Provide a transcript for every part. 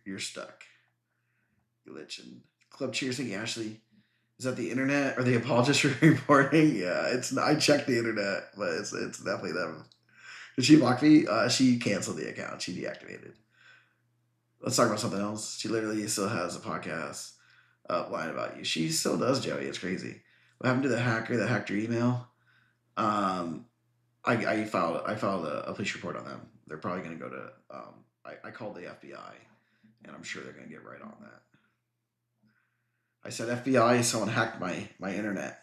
you're stuck. Glitching. Club Cheers, thank you, Ashley. Is that the internet? Are they apologists for reporting? Yeah, it's. I checked the internet, but it's definitely them. Did she block me? She canceled the account. She deactivated. Let's talk about something else. She literally still has a podcast lying about you. She still does, Joey. It's crazy. What happened to the hacker that hacked your email? Um, I filed a police report on them. They're probably going to go to. I called the FBI, and I'm sure they're going to get right on that. I said, FBI, someone hacked my internet.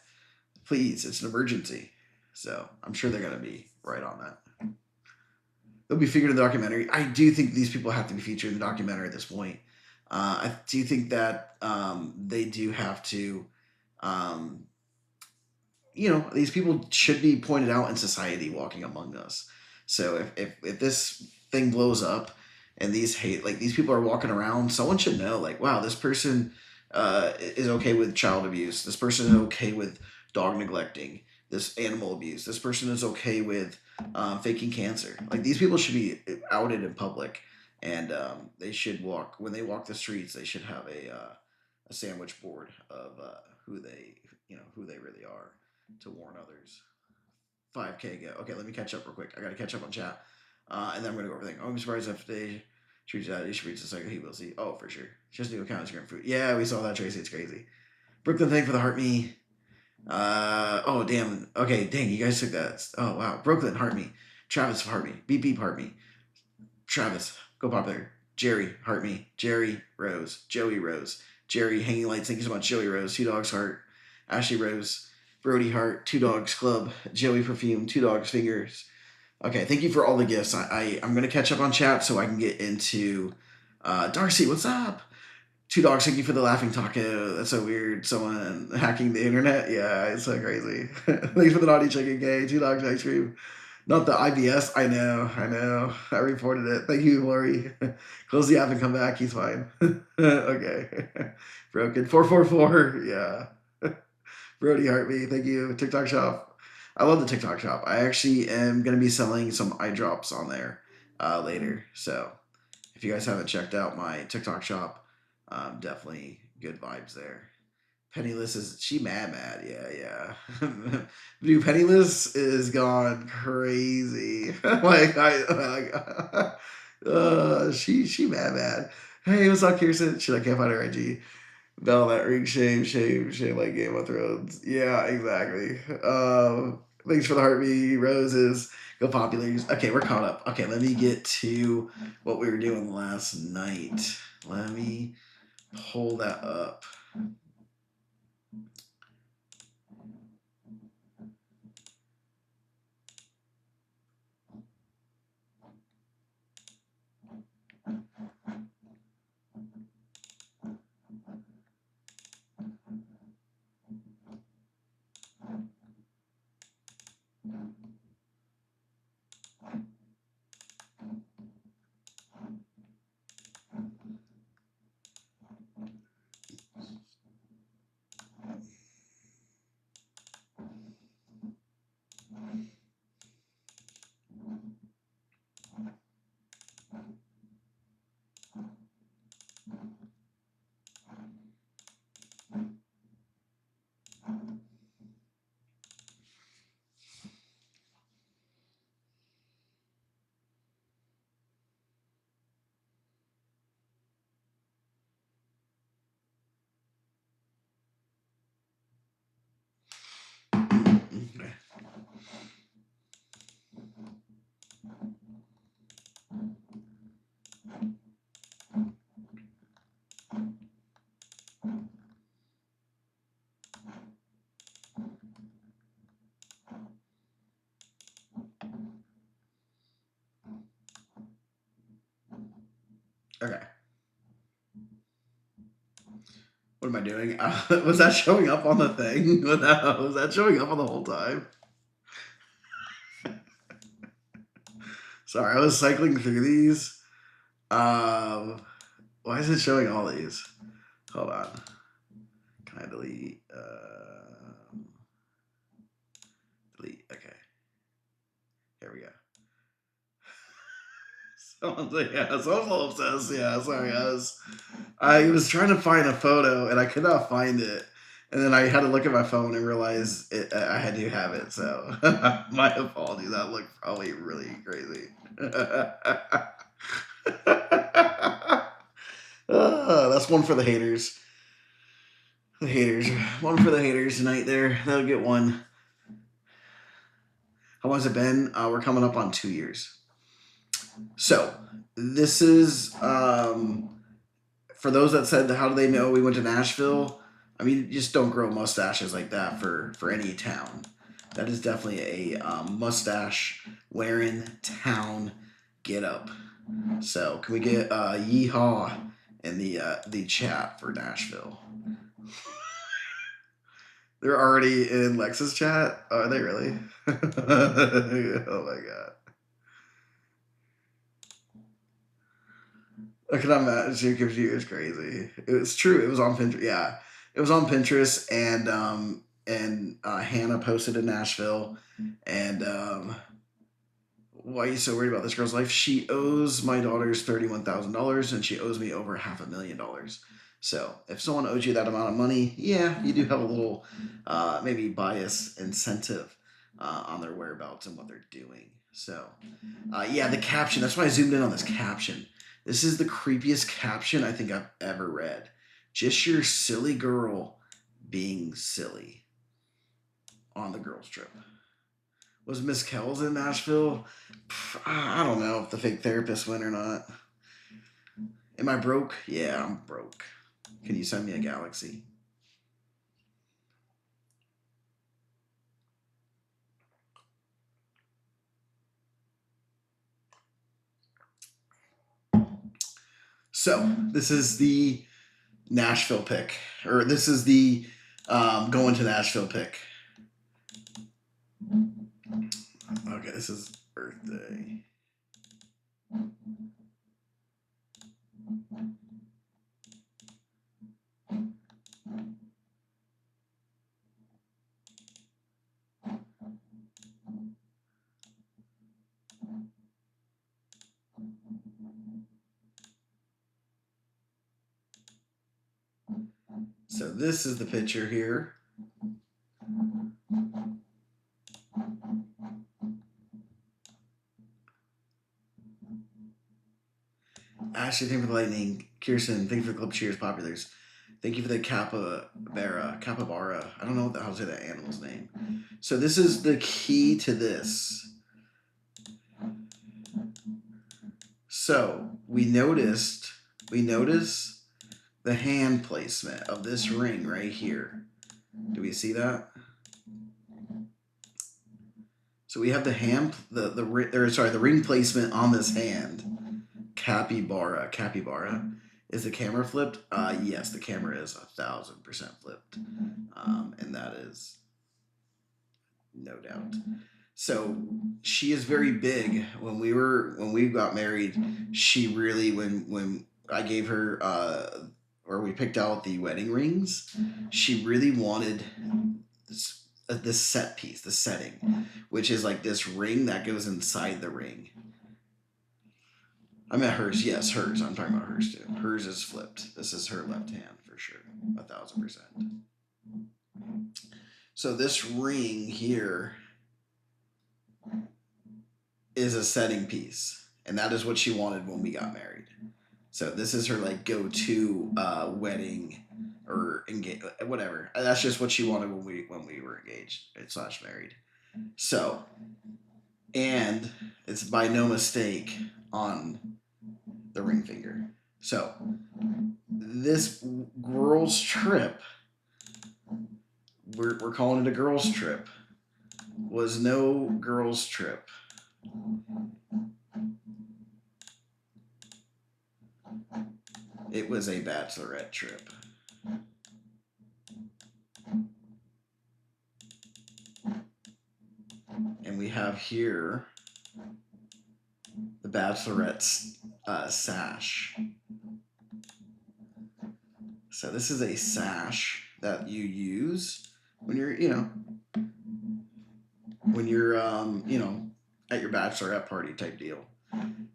Please, it's an emergency. So I'm sure they're going to be right on that. They'll be featured in the documentary. I do think these people have to be featured in the documentary at this point. I do think that they do have to, um, these people should be pointed out in society walking among us. So if this thing blows up and these people are walking around, someone should know, like, wow, this person is okay with child abuse. This person is okay with dog neglecting, this animal abuse. This person is okay with faking cancer. Like, these people should be outed in public, and they should walk when they walk the streets. They should have a sandwich board of who they really are to warn others. 5K go. Okay, let me catch up real quick. I gotta catch up on chat, and then I'm gonna go over everything. Oh, I'm surprised if they treat that. You should reach the second. He will see. Oh, for sure. Just new account Instagram food. Yeah, we saw that, Tracy. It's crazy. Brooklyn, thank for the heart me. Oh damn. Okay, dang, you guys took that. Oh wow. Brooklyn, heart me. Travis, heart me. Beep beep, heart me. Travis, go pop there. Jerry, heart me. Jerry, Rose. Joey, Rose. Jerry, hanging lights. Thank you so much. Joey, Rose. Two dogs, heart. Ashley, Rose. Brody, heart. Two dogs, club. Joey, perfume. Two dogs, fingers. Okay, thank you for all the gifts. I'm gonna catch up on chat so I can get into Darcy. What's up? Two dogs. Thank you for the laughing taco. That's so weird. Someone hacking the internet. Yeah, it's so crazy. Thanks for the naughty chicken gay. Two dogs ice cream. Not the IBS. I know. I reported it. Thank you, Lori. Close the app and come back. He's fine. Okay. Broken. 444. Yeah. Brody heart me. Thank you. TikTok shop. I love the TikTok shop. I actually am going to be selling some eye drops on there later. So if you guys haven't checked out my TikTok shop, definitely good vibes there. Penniless is she mad? Yeah. Dude, Penniless is gone crazy. She mad. Hey, what's up, Kirsten? Shit, I can't find her IG. Bell that ring, shame, like Game of Thrones. Yeah, exactly. Thanks for the heartbeat, roses. Go populars. Okay, we're caught up. Okay, let me get to what we were doing last night. Let me pull that up. Okay. Okay. What am I doing? Was that showing up on the thing? Was that showing up on the whole time? Sorry, I was cycling through these. Why is it showing all these? Hold on. Can I delete? Delete. Okay. Here we go. Someone's like, yeah, someone's a little obsessed. Yeah, sorry, I was trying to find a photo and I could not find it. And then I had to look at my phone and realize I had to have it. So my apologies. That looked probably really crazy. That's one for the haters. The haters. One for the haters tonight there. They'll get one. How long has it been? We're coming up on 2 years. So this is for those that said, how do they know we went to Nashville? I mean, you just don't grow mustaches like that for any town. That is definitely a mustache wearing town get up. So can we get yeehaw in the chat for Nashville? They're already in Lex's chat. Oh, are they really? Oh my god. I can imagine because she was crazy. It was true. It was on Pinterest. Yeah, it was on Pinterest, and Hannah posted in Nashville, and why are you so worried about this girl's life? She owes my daughters $31,000, and she owes me over $500,000. So if someone owes you that amount of money, yeah, you do have a little maybe bias incentive on their whereabouts and what they're doing. So yeah, the caption. That's why I zoomed in on this caption. This is the creepiest caption I think I've ever read. Just your silly girl being silly on the girls' trip. Was Miss Kells in Nashville? I don't know if the fake therapist went or not. Am I broke? Yeah, I'm broke. Can you send me a galaxy? So, this is the Nashville pick. Or this is the going to Nashville pick. Okay, this is birthday. So this is the picture here. Ashley, thank you for the lightning. Kirsten, thank you for the club cheers, populars. Thank you for the capybara. I don't know how to say that animal's name. So this is the key to this. So we notice the hand placement of this ring right here. Do we see that? So we have the ring placement on this hand. Capybara. Is the camera flipped? Yes, the camera is 1,000% flipped, and that is no doubt. So she is very big. When we got married, she really when I gave her or we picked out the wedding rings, she really wanted this set piece, the setting, which is like this ring that goes inside the ring. I meant hers. Yes, hers. I'm talking about hers too. Hers is flipped. This is her left hand for sure, 1,000%. So this ring here is a setting piece, and that is what she wanted when we got married. So this is her like go-to wedding or engage, whatever. That's just what she wanted when we were engaged / married. So, and it's by no mistake on the ring finger. So this girls' trip, we're calling it a girls' trip, was no girls' trip. It was a bachelorette trip. And we have here the bachelorette's sash. So this is a sash that you use when you're, when you're, at your bachelorette party type deal.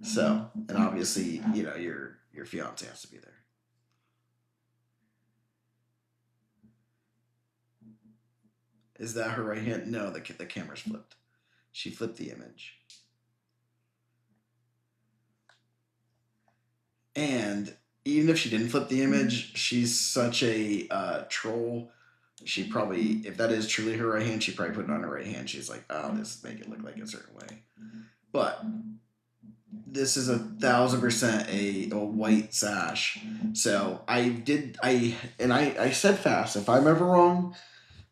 So, and obviously, your fiance has to be there. Is that her right hand? No, the camera's flipped. She flipped the image. And even if she didn't flip the image, she's such a troll. She probably, if that is truly her right hand, she probably put it on her right hand. She's like, oh, this make it look like a certain way. But this is 1,000% a white sash. So I said fast. If I'm ever wrong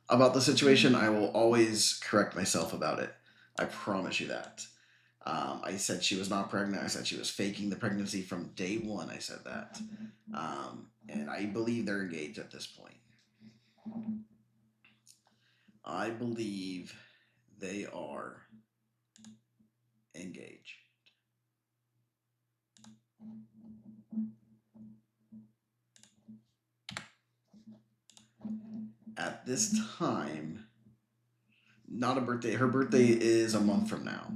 about the situation, I will always correct myself about it. I promise you that. I said she was not pregnant. I said she was faking the pregnancy from day one. I said that. And I believe they're engaged at this point. I believe they are engaged. At this time, not a birthday. Her birthday is a month from now.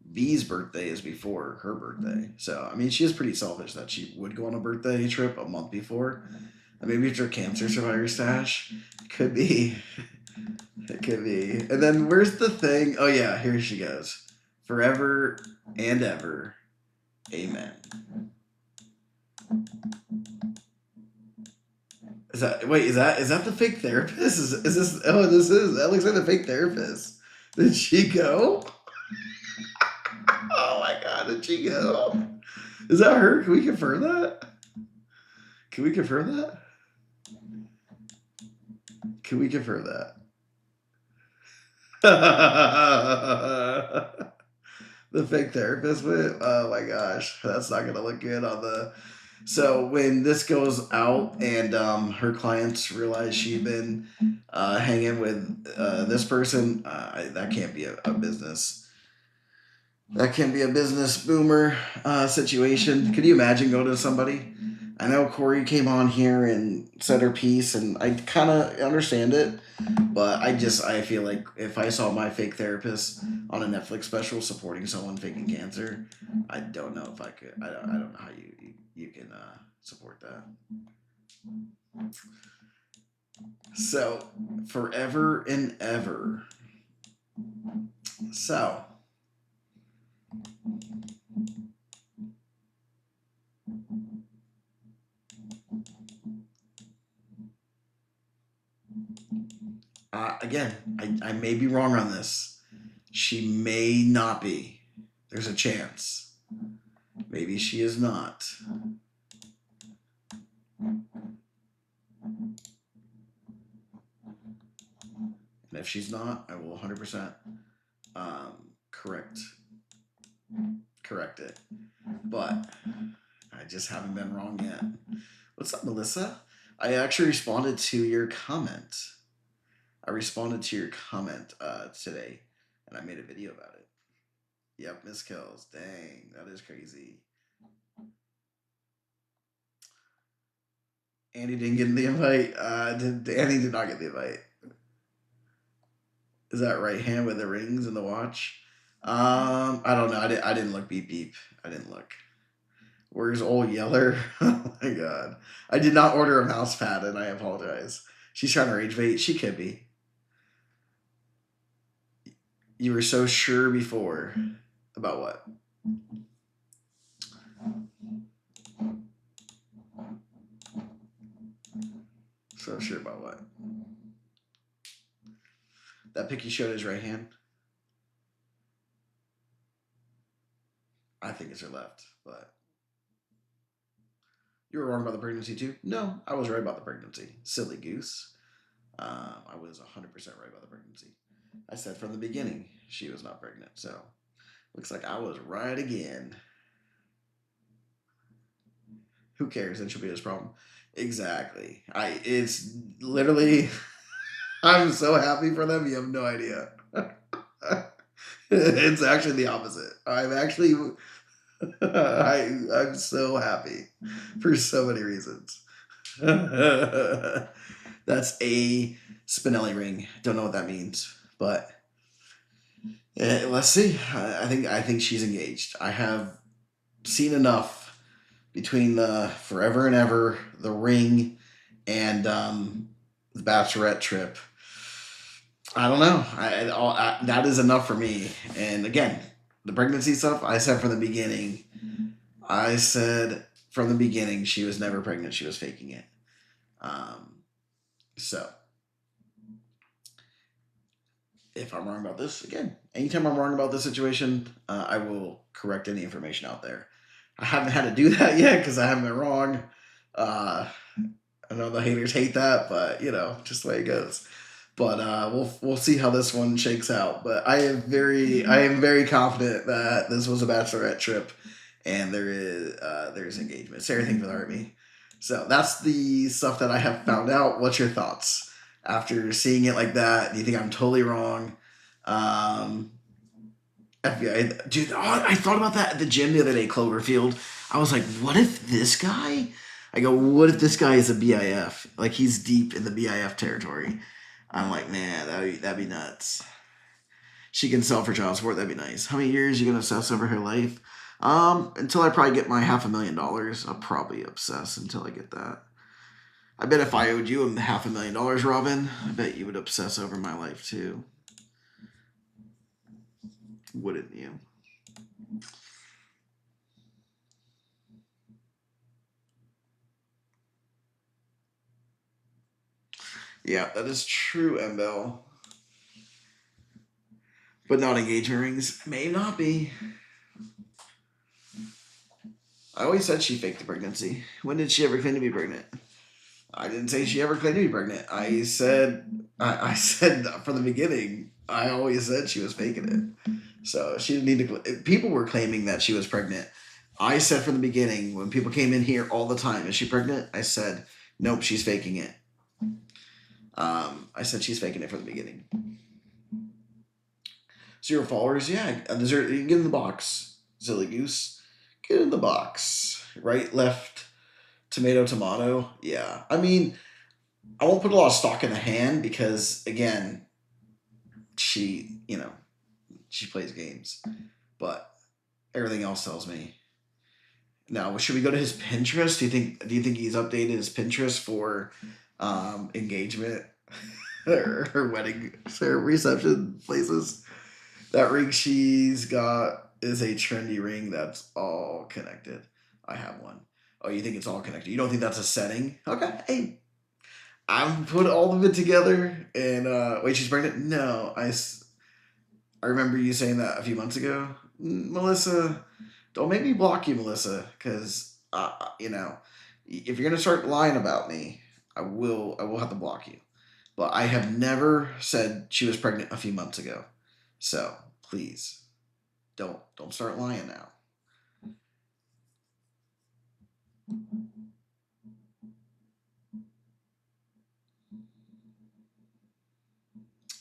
V's birthday is before her birthday. So, I mean, she is pretty selfish that she would go on a birthday trip a month before. And maybe it's her cancer survivor stash. Could be. It could be. And then where's the thing? Oh, yeah, here she goes. Forever and ever. Amen. Is that the fake therapist? Is this that looks like the fake therapist. Did she go? Oh my god, did she go? Is that her? Can we confirm that? Can we confirm that? Can we confirm that? The fake therapist went. Oh my gosh, that's not gonna look good on the. So when this goes out and her clients realize she'd been hanging with this person, that can't be a business. That can be a business boomer situation. Could you imagine going to somebody? I know Corey came on here and said her piece, and I kind of understand it, but I feel like if I saw my fake therapist on a Netflix special supporting someone faking cancer, I don't know if I could. I don't know how you can support that. So forever and ever. So again, I may be wrong on this. She may not be. There's a chance. Maybe she is not. And if she's not, I will 100% correct it. But I just haven't been wrong yet. What's up, Melissa? I actually responded to your comment. I responded to your comment today, and I made a video about it. Yep, Miss Kills. Dang, that is crazy. Andy didn't get the invite. Andy did not get the invite. Is that right hand with the rings and the watch? I don't know. I didn't look. Beep beep. I didn't look. Where's old Yeller? Oh my god. I did not order a mouse pad, and I apologize. She's trying to rage bait. She could be. You were so sure before. About what? So sure about what? That pic he showed his right hand. I think it's her left, but you were wrong about the pregnancy too. No, I was right about the pregnancy. Silly goose. I was 100% right about the pregnancy. I said from the beginning she was not pregnant, so looks like I was right again. Who cares? That should be his problem. Exactly. It's literally. I'm so happy for them. You have no idea. It's actually the opposite. I'm so happy for so many reasons. That's a Spinelli ring. Don't know what that means, but let's see. I think she's engaged. I have seen enough between the Forever and Ever, The Ring, and the Bachelorette trip. I don't know. That is enough for me. And again, the pregnancy stuff, I said from the beginning. I said from the beginning she was never pregnant. She was faking it. Um, so if I'm wrong about this, again, anytime I'm wrong about this situation, I will correct any information out there. I haven't had to do that yet because I haven't been wrong. Uh, I know the haters hate that, but just the way it goes. But we'll see how this one shakes out. But I am very confident that this was a bachelorette trip, and there's engagement. Sarah, thank you for the heart me. So that's the stuff that I have found out. What's your thoughts after seeing it like that? Do you think I'm totally wrong? Um, FBI, dude, I thought about that at the gym the other day, Cloverfield. I was like, what if this guy? I go, what if this guy is a BIF? Like he's deep in the BIF territory. I'm like, man, that'd be nuts. She can sell for child support. That'd be nice. How many years are you gonna obsess over her life? Until I probably get my $500,000, I'll probably obsess until I get that. I bet if I owed you $500,000, Robin, I bet you would obsess over my life too. Wouldn't you? Yeah, that is true, Embel. But not engagement rings. May not be. I always said she faked the pregnancy. When did she ever claim to be pregnant? I didn't say she ever claimed to be pregnant. I said from the beginning. I always said she was faking it. So she didn't need to. People were claiming that she was pregnant. I said from the beginning when people came in here all the time, is she pregnant? I said nope, she's faking it. I said she's faking it from the beginning. 0 followers, yeah. Dessert, you can get in the box. Silly goose, get in the box. Right, left, tomato, tomato. Yeah, I mean, I won't put a lot of stock in the hand because again, she plays games, but everything else tells me. Now, should we go to his Pinterest? Do you think he's updated his Pinterest for engagement or wedding or reception places? That ring she's got is a trendy ring that's all connected. I have one. Oh, you think it's all connected? You don't think that's a setting? Okay. Hey, I'm put all of it together. And wait, she's pregnant? No, I remember you saying that a few months ago. Melissa, don't make me block you, Melissa, because if you're gonna start lying about me, I will have to block you. But I have never said she was pregnant a few months ago. So please don't start lying now.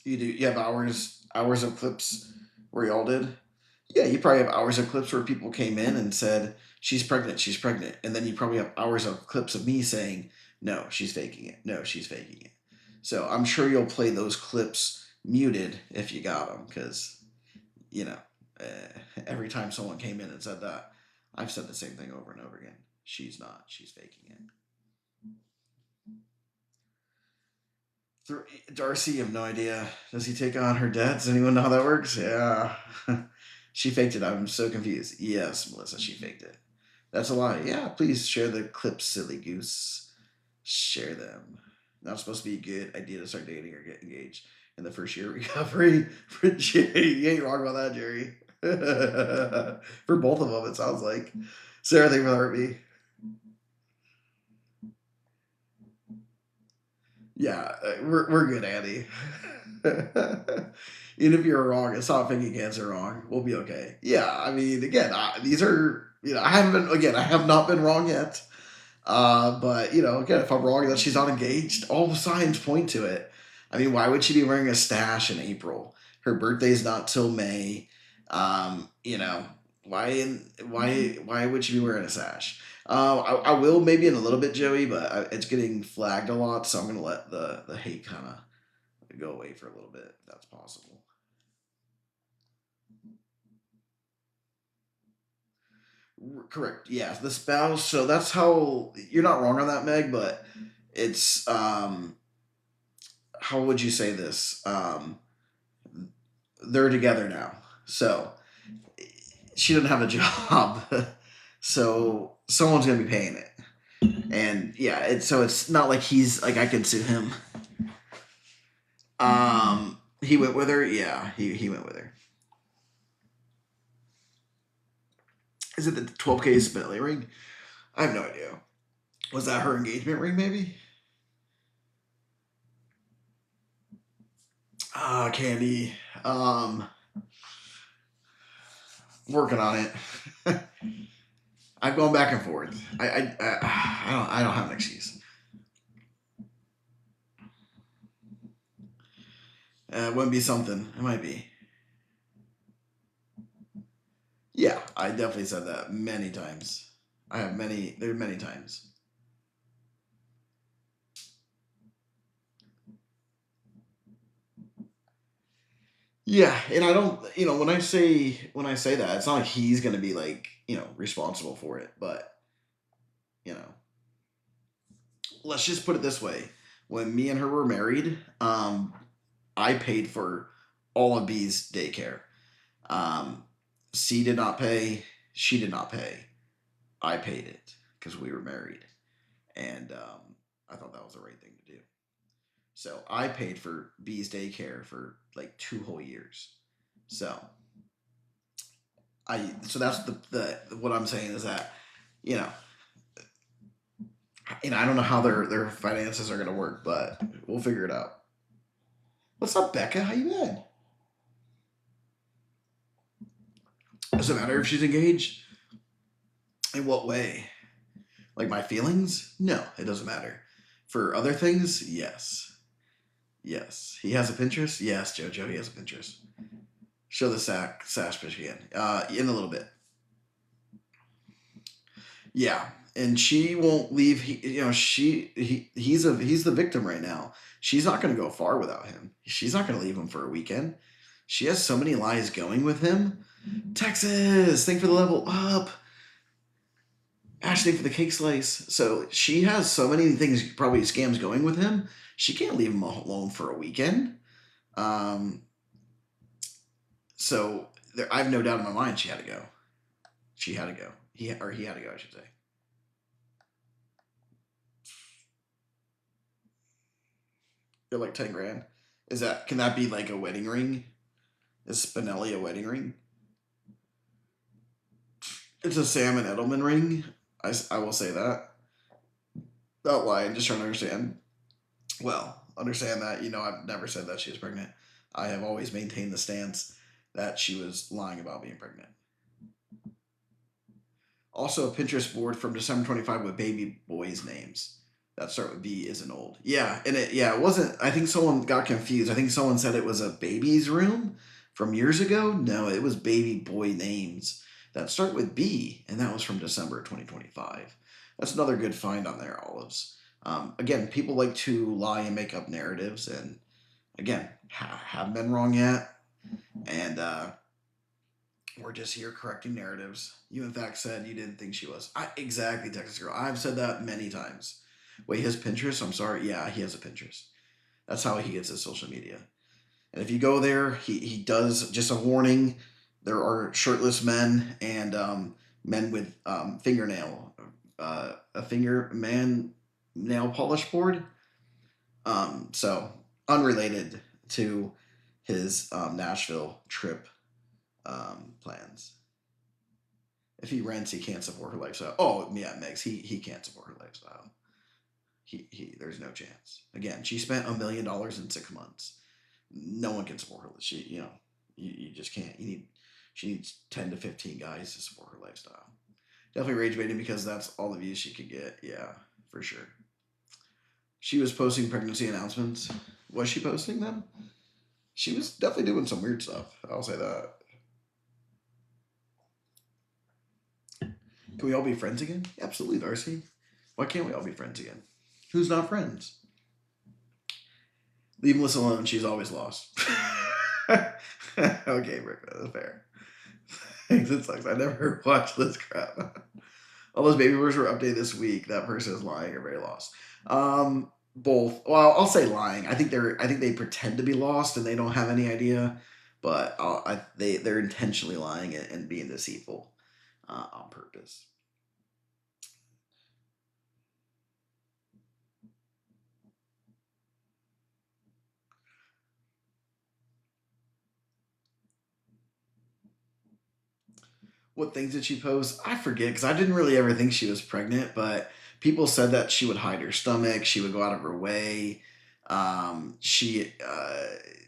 You have hours of clips where y'all did? Yeah, you probably have hours of clips where people came in and said, she's pregnant. And then you probably have hours of clips of me saying, no, she's faking it. No, she's faking it. So I'm sure you'll play those clips muted if you got them because, you know, every time someone came in and said that, I've said the same thing over and over again. She's not. She's faking it. Darcy, you have no idea. Does he take on her debt? Does anyone know how that works? Yeah. She faked it. I'm so confused. Yes, Melissa, she faked it. That's a lie. Yeah, please share the clips, silly goose. Share them. Not supposed to be a good idea to start dating or get engaged in the first year of recovery. For Jerry, you ain't wrong about that, Jerry. For both of them, it sounds like. Sarah, thank you for the heartbeat. Yeah, we're good, Andy. Even if you're wrong, it's not thinking cancer wrong. We'll be okay. Yeah, I mean, again, these are I haven't been again. I have not been wrong yet. But again, if I'm wrong that she's not engaged, all signs point to it. I mean, why would she be wearing a stash in April? Her birthday's not till May. Why would she be wearing a sash? I will maybe in a little bit, Joey, but it's getting flagged a lot, so I'm gonna let the hate kind of go away for a little bit. If that's possible. Correct. Yeah, the spouse. So that's how you're not wrong on that, Meg. But it's how would you say this? They're together now, so she doesn't have a job, so someone's gonna be paying it. And yeah, it's not like he's like I can sue him. He went with her. Yeah, he went with her. Is it the 12K Spinelli ring? I have no idea. Was that her engagement ring? Maybe. Candy. Um, Working on it. I've gone back and forth. I don't have an excuse. It wouldn't be something. It might be. Yeah, I definitely said that many times. I have many. There are many times. Yeah, and I don't. When I say that, it's not like he's gonna be like responsible for it. But you know, let's just put it this way: when me and her were married, I paid for all of B's daycare. Um, C did not pay. She did not pay. I paid it because we were married, and I thought that was the right thing to do. So I paid for B's daycare for like 2 whole years. So so that's the what I'm saying is that you know I don't know how their finances are gonna work, but we'll figure it out. What's up, Becca? How you been? Does it matter if she's engaged? In what way? Like my feelings? No, it doesn't matter. For other things, yes. Yes. He has a Pinterest? Yes, Jojo, he has a Pinterest. Show the sash fish again. In a little bit. Yeah. And she won't leave. He's the victim right now. She's not going to go far without him. She's not going to leave him for a weekend. She has so many lies going with him. Texas, thank for the level up. Ashley for the cake slice. So she has so many things, probably scams going with him. She can't leave him alone for a weekend. Um, I have no doubt in my mind she had to go. She had to go. He had to go, I should say. They're like 10 grand. Can that be like a wedding ring? Is Spinelli a wedding ring? It's a Sam and Edelman ring. I will say that. Not lying, just trying to understand. Well, understand that, I've never said that she was pregnant. I have always maintained the stance that she was lying about being pregnant. Also, a Pinterest board from December 25 with baby boys' names that start with B isn't old. Yeah, and it wasn't. I think someone got confused. I think someone said it was a baby's room from years ago. No, it was baby boy names that start with B, and that was from December 2025. That's another good find on there, Olives. Again, people like to lie and make up narratives, and again, haven't been wrong yet. And we're just here correcting narratives. You, in fact, said you didn't think she was. Exactly, Texas Girl. I've said that many times. Wait, his Pinterest? I'm sorry. Yeah, he has a Pinterest. That's how he gets his social media. And if you go there, he does, just a warning, there are shirtless men and men with a finger man nail polish board. So, unrelated to his Nashville trip plans. If he rents, he can't support her lifestyle. Oh yeah, Megs, he can't support her lifestyle. He there's no chance. Again, she spent $1 million in 6 months. No one can support her. You just can't. She needs 10 to 15 guys to support her lifestyle. Definitely rage baiting because that's all the views she could get. Yeah, for sure. She was posting pregnancy announcements. Was she posting them? She was definitely doing some weird stuff. I'll say that. Can we all be friends again? Absolutely, Darcy. Why can't we all be friends again? Who's not friends? Leave Melissa alone. She's always lost. Okay, Rick, that's fair. It sucks. I never watched this crap. All those baby boomers were updated this week. That person is lying or very lost. Both. Well, I'll say lying. I think they pretend to be lost and they don't have any idea, but they're intentionally lying and being deceitful on purpose. What things did she post? I forget because I didn't really ever think she was pregnant, but people said that she would hide her stomach, she would go out of her way. She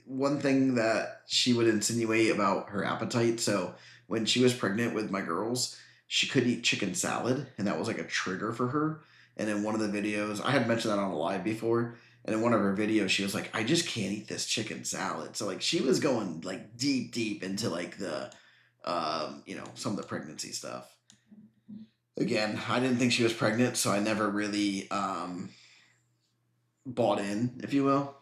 One thing that she would insinuate about her appetite. So when she was pregnant with my girls, she could eat chicken salad, and that was like a trigger for her. And in one of the videos, I had mentioned that on a live before. And in one of her videos, she was like, "I just can't eat this chicken salad." So like she was going like deep into like the some of the pregnancy stuff. Again, I didn't think she was pregnant, so I never really bought in, if you will.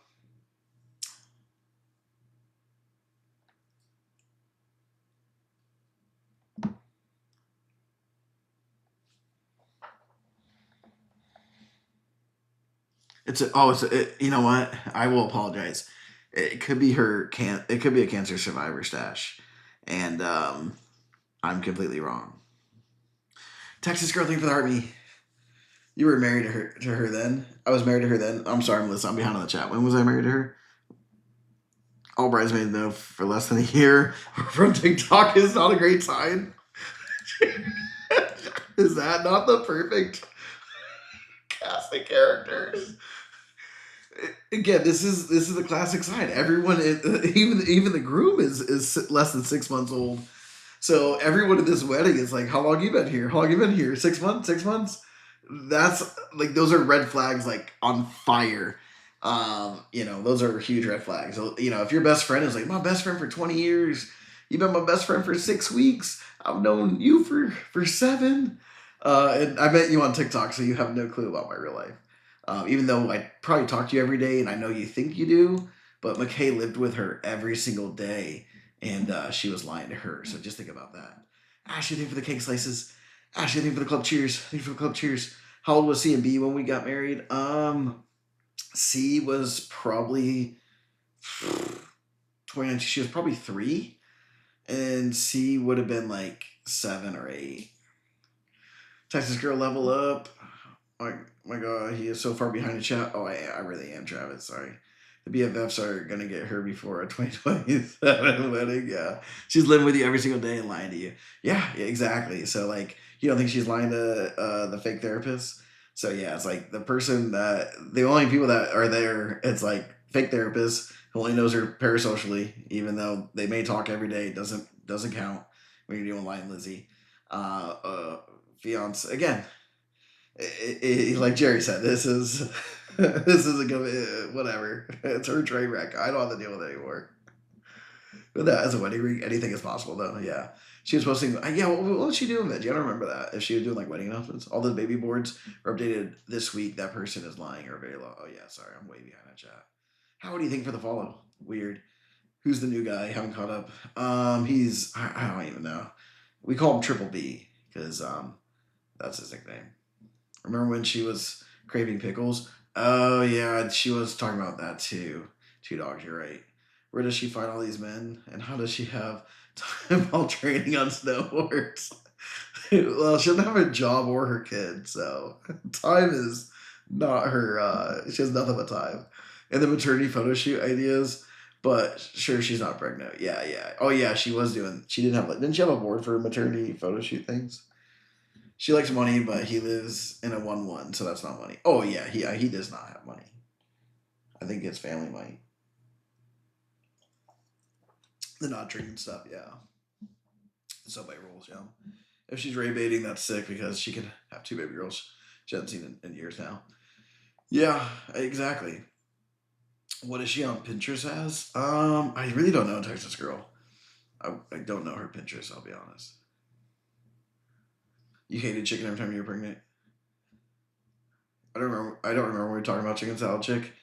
You know what? I will apologize. It could be it could be a cancer survivor stash, and I'm completely wrong. Texas girl, thank you for the heart me. You were married to her then. I was married to her then. I'm sorry, Melissa. I'm behind on the chat. When was I married to her? All bridesmaids know for less than a year from TikTok is not a great sign. Is that not the perfect cast of characters? Again, this is the classic sign. Everyone, even the groom is less than 6 months old. So everyone at this wedding is like, "How long you been here? How long you been here? 6 months? 6 months?" That's like those are red flags, like on fire. Those are huge red flags. So, if your best friend is like, "My best friend for 20 years," you've been my best friend for 6 weeks. I've known you for seven. And I met you on TikTok, so you have no clue about my real life. Even though I probably talk to you every day, and I know you think you do, but McKay lived with her every single day, and she was lying to her. So just think about that. Ashley, thank you for the cake slices. Ashley, thank you for the club cheers. Thank you for the club cheers. How old was C and B when we got married? C was probably 20. She was probably 3, and C would have been like 7 or 8. Texas girl, level up. My God, he is so far behind the chat. Oh, I really am, Travis. Sorry. The BFFs are gonna get her before a 2027 wedding. Yeah, she's living with you every single day and lying to you. Yeah, exactly. So like, you don't think she's lying to the fake therapist? So yeah, it's like the only people that are there. It's like fake therapists who only knows her parasocially, even though they may talk every day. Doesn't count when you're doing lying Lizzie. Fiance again, like Jerry said, this is this is a good whatever. It's her train wreck. I don't have to deal with it anymore. But that as a wedding ring, anything is possible though. Yeah, she was posting. Yeah, what was she doing? That I don't remember that. If she was doing like wedding announcements, all the baby boards were updated this week. That person is lying or very low. Oh yeah, sorry, I'm way behind that chat. How do you think for the follow? Weird. Who's the new guy? Haven't caught up. He's I don't even know. We call him Triple B because that's his nickname. Remember when she was craving pickles? Oh yeah, she was talking about that too. Two dogs, you're right. Where does she find all these men, and how does she have time while training on snowboards? Well, she doesn't have a job or her kid, so time is not her. She has nothing but time. And the maternity photo shoot ideas, but sure, she's not pregnant. Yeah. Oh yeah, she was doing. She didn't have like. Didn't she have a board for maternity photo shoot things? She likes money, but he lives in a 1-1, so that's not money. Oh yeah, he does not have money. I think it's family money. The not drinking stuff, yeah. The subway rules, yeah. If she's Ray baiting, that's sick because she could have 2 baby girls she hasn't seen in years now. Yeah, exactly. What is she on Pinterest as? I really don't know Texas girl. I don't know her Pinterest. I'll be honest. You hated chicken every time you were pregnant. I don't remember. I don't remember when we were talking about chicken salad chick.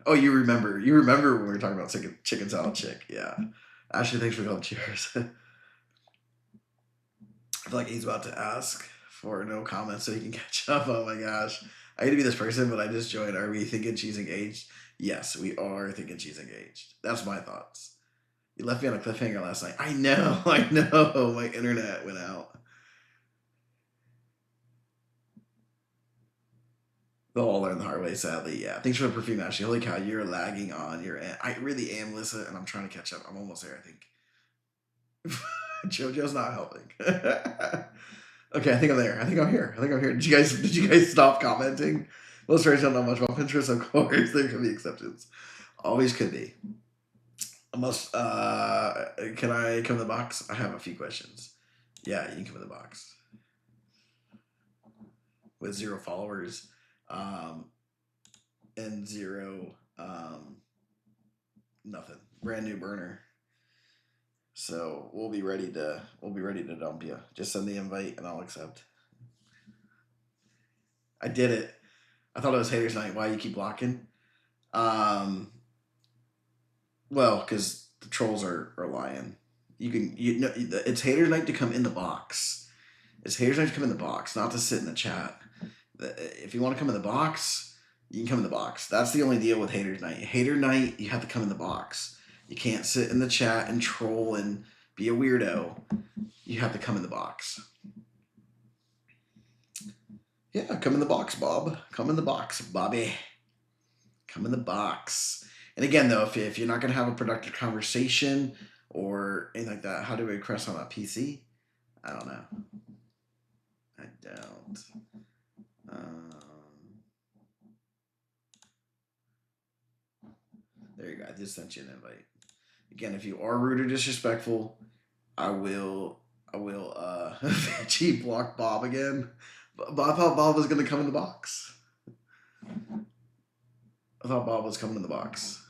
Oh, you remember? You remember when we were talking about chicken salad chick? Yeah. Ashley, thanks for help. Cheers. I feel like he's about to ask for no comment so he can catch up. Oh my gosh. I hate to be this person, but I just joined. Are we thinking she's engaged? Yes, we are thinking she's engaged. That's my thoughts. You left me on a cliffhanger last night. I know, I know. My internet went out. They'll all learn the hard way, sadly. Yeah. Thanks for the perfume, Ashley. Holy cow, you're lagging on your end. I really am, Lissa, and I'm trying to catch up. I'm almost there, I think. JoJo's not helping. Okay, I think I'm there. I think I'm here. I think I'm here. Did you guys stop commenting? Most friends don't know much about Pinterest, of course. There can be exceptions. Always could be. Almost can I come in the box? I have a few questions. Yeah, you can come in the box. With 0 followers. And 0 nothing. Brand new burner. So we'll be ready to dump you. Just send the invite and I'll accept. I did it. I thought it was haters night. Why you keep blocking? Um, well, because the trolls are lying. You know it's haters night to come in the box. It's haters night to come in the box, not to sit in the chat. If you want to come in the box, you can come in the box. That's the only deal with haters night. Hater night, you have to come in the box. You can't sit in the chat and troll and be a weirdo. You have to come in the box. Yeah, come in the box, Bob. Come in the box, Bobby. Come in the box. And again, though, if you're not going to have a productive conversation or anything like that, how do we request on a PC? I don't know. I don't. There you go. I just sent you an invite. Again, if you are rude or disrespectful, I will Veggie block Bob again. I thought Bob was gonna come in the box. I thought Bob was coming in the box.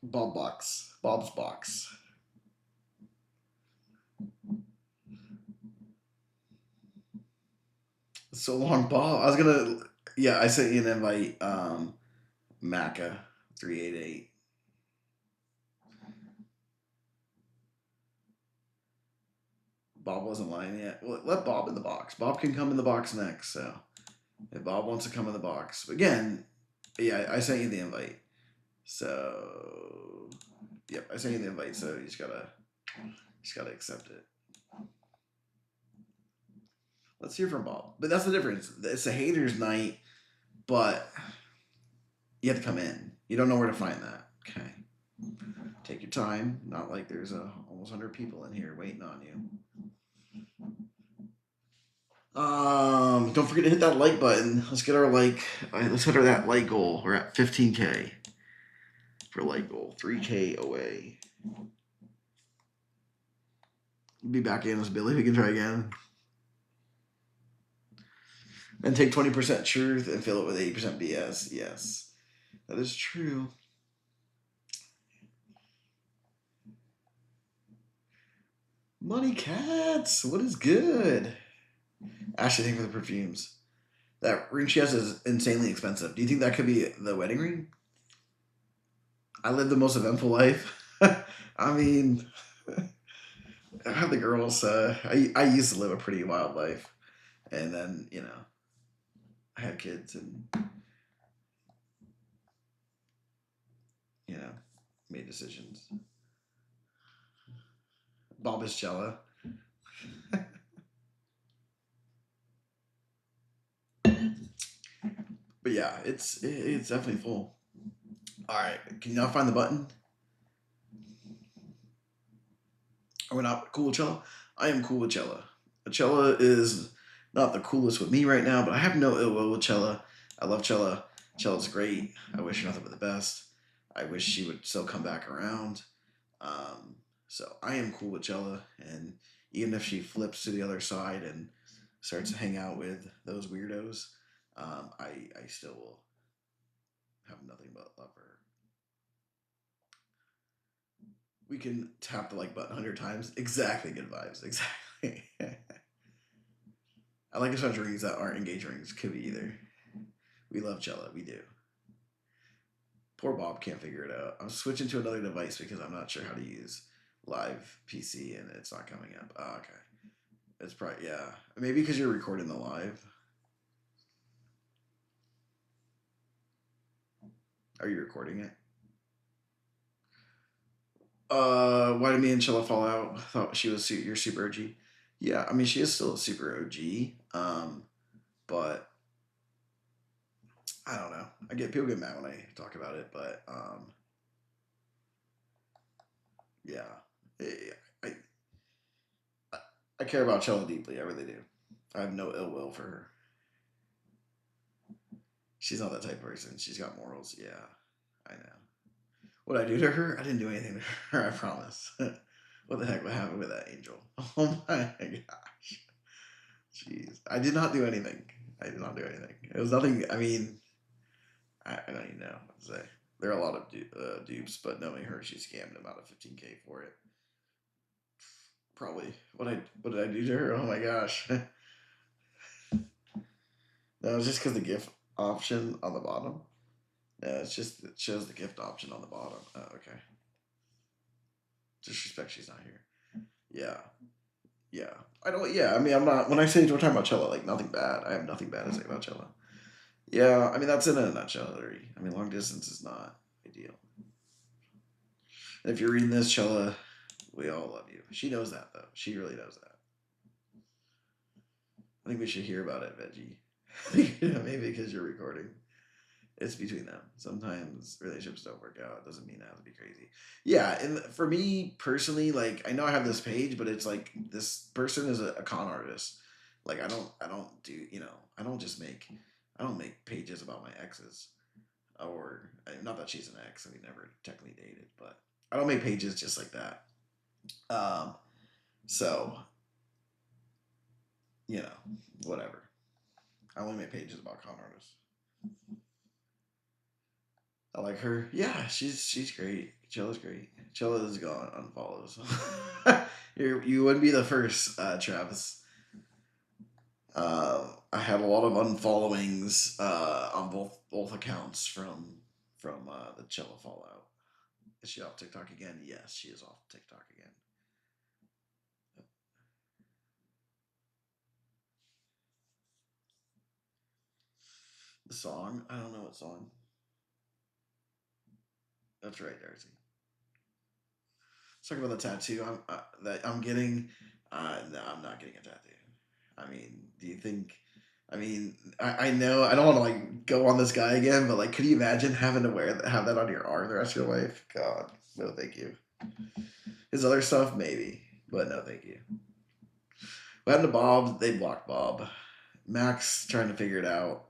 Bob's box. So long, Bob. I sent you an invite, Maca 388. Bob wasn't lying yet. Well, let Bob in the box. Bob can come in the box next, so if Bob wants to come in the box. But again, yeah, I sent you the invite. So yep, I sent you the invite, so you just gotta accept it. Let's hear from Bob. But that's the difference. It's a haters night, but you have to come in. You don't know where to find that. Okay. Take your time. Not like there's almost 100 people in here waiting on you. Don't forget to hit that like button. Let's get our let's hit that like goal. We're at 15K for like goal. 3K away. Be back in as Billy. We can try again. And take 20% truth and fill it with 80% BS. Yes, that is true. Money Cats, what is good? Ashley, thank you for the perfumes. That ring she has is insanely expensive. Do you think that could be the wedding ring? I live the most eventful life. I mean, I have the girls. I used to live a pretty wild life, and then I had kids, and made decisions. Bob is Jella. But yeah, it's definitely full. All right, can you now find the button? Are we not cool with Cella? I am cool with Cella. Cella is not the coolest with me right now, but I have no ill will with Cella. I love Cella. Cella's great. I wish her nothing but the best. I wish she would still come back around. So I am cool with Cella, and even if she flips to the other side and starts to hang out with those weirdos, I still will have nothing but love for her. We can tap the like button 100 times. Exactly, good vibes. Exactly. I like to start rings that aren't engaged rings. Could be either. We love Cella. We do. Poor Bob can't figure it out. I'm switching to another device because I'm not sure how to use live PC and it's not coming up. Oh, okay. It's probably yeah. Maybe because you're recording the live. Are you recording it? Why did me and Chilla fall out? I thought she was you're super OG. Yeah, I mean she is still a super OG. But I don't know. I get people get mad when I talk about it, but yeah, I I care about Chilla deeply. I really do. I have no ill will for her. She's not that type of person. She's got morals. Yeah, I know. What I do to her? I didn't do anything to her. I promise. What the heck? What happened with that angel? Oh my gosh. Jeez. I did not do anything. I did not do anything. It was nothing. I mean, I don't even know what to say. There are a lot of dupes, but knowing her, she scammed him out of 15K for it. Probably. What did I do to her? Oh my gosh. No, it's just because the gift option on the bottom. No, it's just it shows the gift option on the bottom. Oh, okay. Disrespect. She's not here. Yeah. Yeah. I don't. Yeah. I mean, I'm not. When I say we're talking about Cello, like nothing bad. I have nothing bad to say about Cello. Yeah. I mean, that's in a nutshell, Larry. I mean, long distance is not ideal. And if you're reading this, Cello, we all love you. She knows that though. She really knows that. I think we should hear about it, Veggie. Maybe because you're recording. It's between them. Sometimes relationships don't work out. It doesn't mean it has to be crazy. Yeah, and for me personally, like I know I have this page, but it's like this person is a con artist. Like I don't do I don't just make I don't make pages about my exes or not that she's an ex and we never technically dated, but I don't make pages just like that. Um, so you know whatever. I only make pages about con artists. I like her. Yeah, she's great. Chella's great. Chella's gone unfollows. You wouldn't be the first, Travis. I had a lot of unfollowings on both accounts from the Chella fallout. Is she off TikTok again? Yes, she is off TikTok again. The song? I don't know what song. That's right, Darcy. Let's talk about the tattoo that I'm getting. No, I'm not getting a tattoo. I mean, do you think? I mean, I know I don't want to like go on this guy again, but like, could you imagine having to have that on your arm the rest of your life? God, no, thank you. His other stuff, maybe, but no, thank you. What happened to Bob? They blocked Bob. Max trying to figure it out.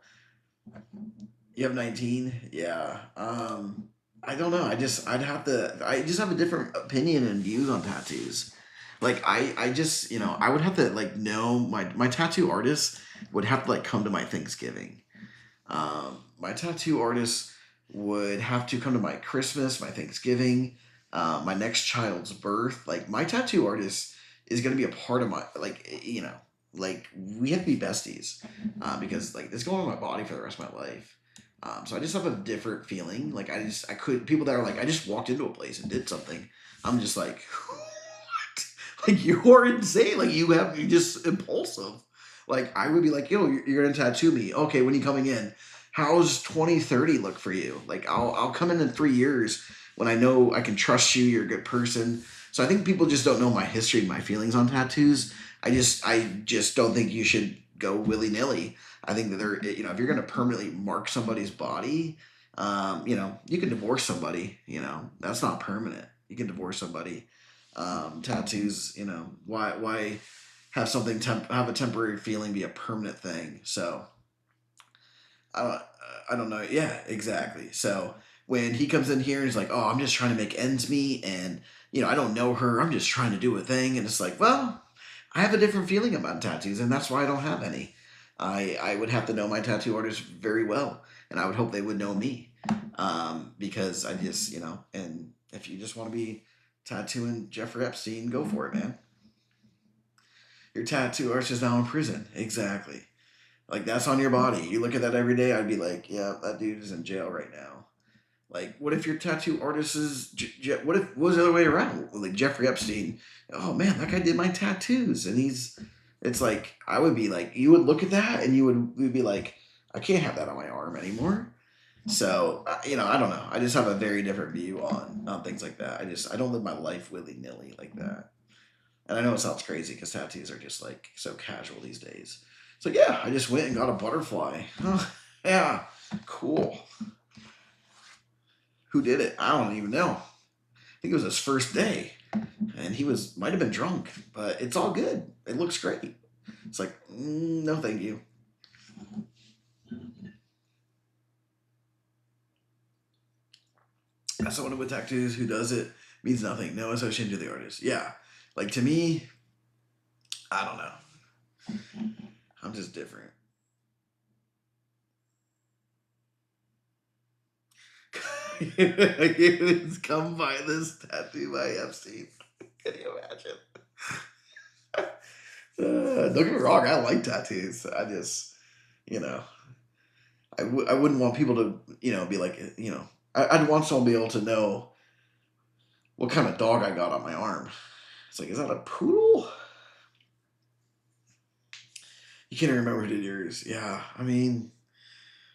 You have 19, yeah. I don't know. I just have a different opinion and views on tattoos. Like I just I would have to like know my tattoo artist would have to like come to my Thanksgiving. My tattoo artist would have to come to my Christmas, my Thanksgiving, my next child's birth. Like my tattoo artist is gonna be a part of my like we have to be besties because like it's going on my body for the rest of my life. So I just have a different feeling. Like I could people that are like I just walked into a place and did something. I'm just like what? Like you're insane. Like you just impulsive. Like I would be like, yo, you're gonna tattoo me. Okay, when are you coming in? How's 2030 look for you? Like I'll come in 3 years when I know I can trust you. You're a good person. So I think people just don't know my history and my feelings on tattoos. I just don't think you should go willy nilly. I think that if you're gonna permanently mark somebody's body, you can divorce somebody. That's not permanent. You can divorce somebody. Tattoos, why have something have a temporary feeling be a permanent thing? So I don't know. Yeah, exactly. So when he comes in here and he's like, "Oh, I'm just trying to make ends meet," and I don't know her. I'm just trying to do a thing, and it's like, well, I have a different feeling about tattoos, and that's why I don't have any. I would have to know my tattoo artist very well, and I would hope they would know me, because I just and if you just want to be tattooing Jeffrey Epstein, go for it, man. Your tattoo artist is now in prison. Exactly. Like that's on your body. You look at that every day. I'd be like, yeah, that dude is in jail right now. Like, what if your tattoo artist is? What was the other way around? Like Jeffrey Epstein. Oh man, that guy did my tattoos, and he's. It's like I would be like, you would look at that, and you'd be like, I can't have that on my arm anymore. So I don't know. I just have a very different view on things like that. I don't live my life willy nilly like that. And I know it sounds crazy because tattoos are just like so casual these days. So yeah, I just went and got a butterfly. Oh, yeah, cool. Who did it? I don't even know. I think it was his first day, and he might have been drunk, but it's all good. It looks great. It's like, no, thank you. As someone with tattoos who does it means nothing. No association to the artist. Yeah, like to me, I don't know. I'm just different. It's come by this tattoo by Epstein. Can you imagine? Don't get me wrong, I like tattoos. You know, I wouldn't want people to, be like, I'd want someone to be able to know what kind of dog I got on my arm. It's like, is that a poodle? You can't remember who did yours. Yeah, I mean,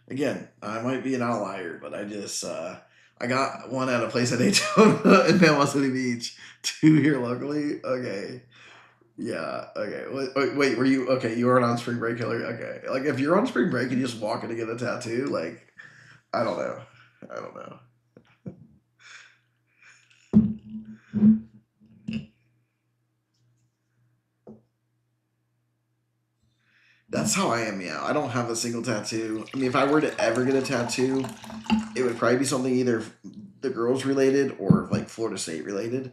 again, I might be an outlier, but I got one at a place at Daytona in Panama City Beach, two here locally. Okay. Yeah. Okay. Wait. Were you okay? You weren't on spring break, Hillary. Okay. Like if you're on spring break and you just walk in to get a tattoo, like I don't know. I don't know. That's how I am. Yeah. I don't have a single tattoo. I mean, if I were to ever get a tattoo, it would probably be something either the girls related or like Florida State related,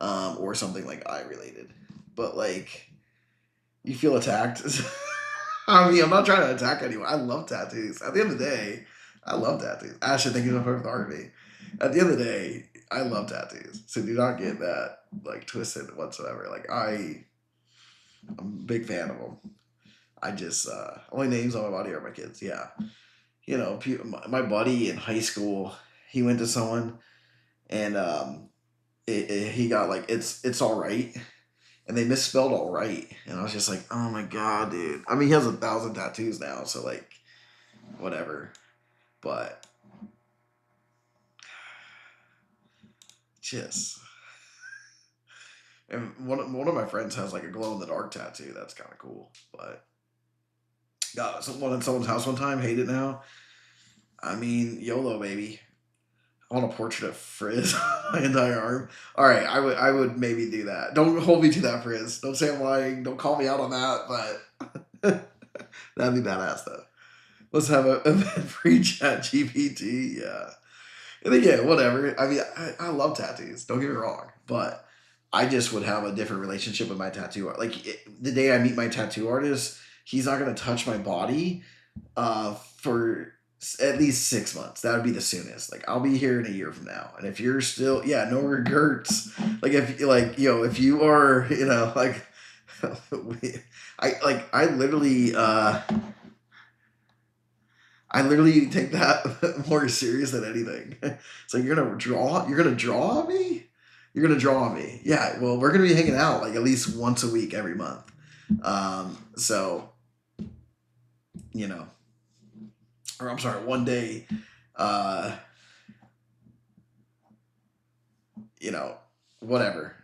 or something like I related. But like, you feel attacked. I mean, I'm not trying to attack anyone. I love tattoos. At the end of the day, I love tattoos. Ashley, thank you so much for the RV. At the end of the day, I love tattoos. So do not get that like twisted whatsoever. Like I'm a big fan of them. I just only names on my body are my kids. Yeah, my buddy in high school, he went to someone and he got like it's all right, and they misspelled all right, and I was just like, oh my god, dude. I mean, he has 1,000 tattoos now, so like whatever. But just and one of my friends has like a glow in the dark tattoo. That's kind of cool. But got someone at someone's house one time. Hate it now. I mean, YOLO, baby. I want a portrait of Frizz on my entire arm. All right, I would maybe do that. Don't hold me to that, Frizz. Don't say I'm lying. Don't call me out on that. But that'd be badass though. Let's have a free chat GPT. Yeah. And then, yeah, whatever. I mean, I love tattoos. Don't get me wrong, but I just would have a different relationship with my tattoo art. Like the day I meet my tattoo artist, he's not gonna touch my body, for at least 6 months. That would be the soonest. Like I'll be here in a year from now, and if you're still, yeah, no regrets. Like if you are, like, I literally. I literally take that more serious than anything. So you're gonna draw on me? You're gonna draw on me. Yeah, well, we're gonna be hanging out like at least once a week every month. So, you know, or I'm sorry, one day, uh, you know, whatever.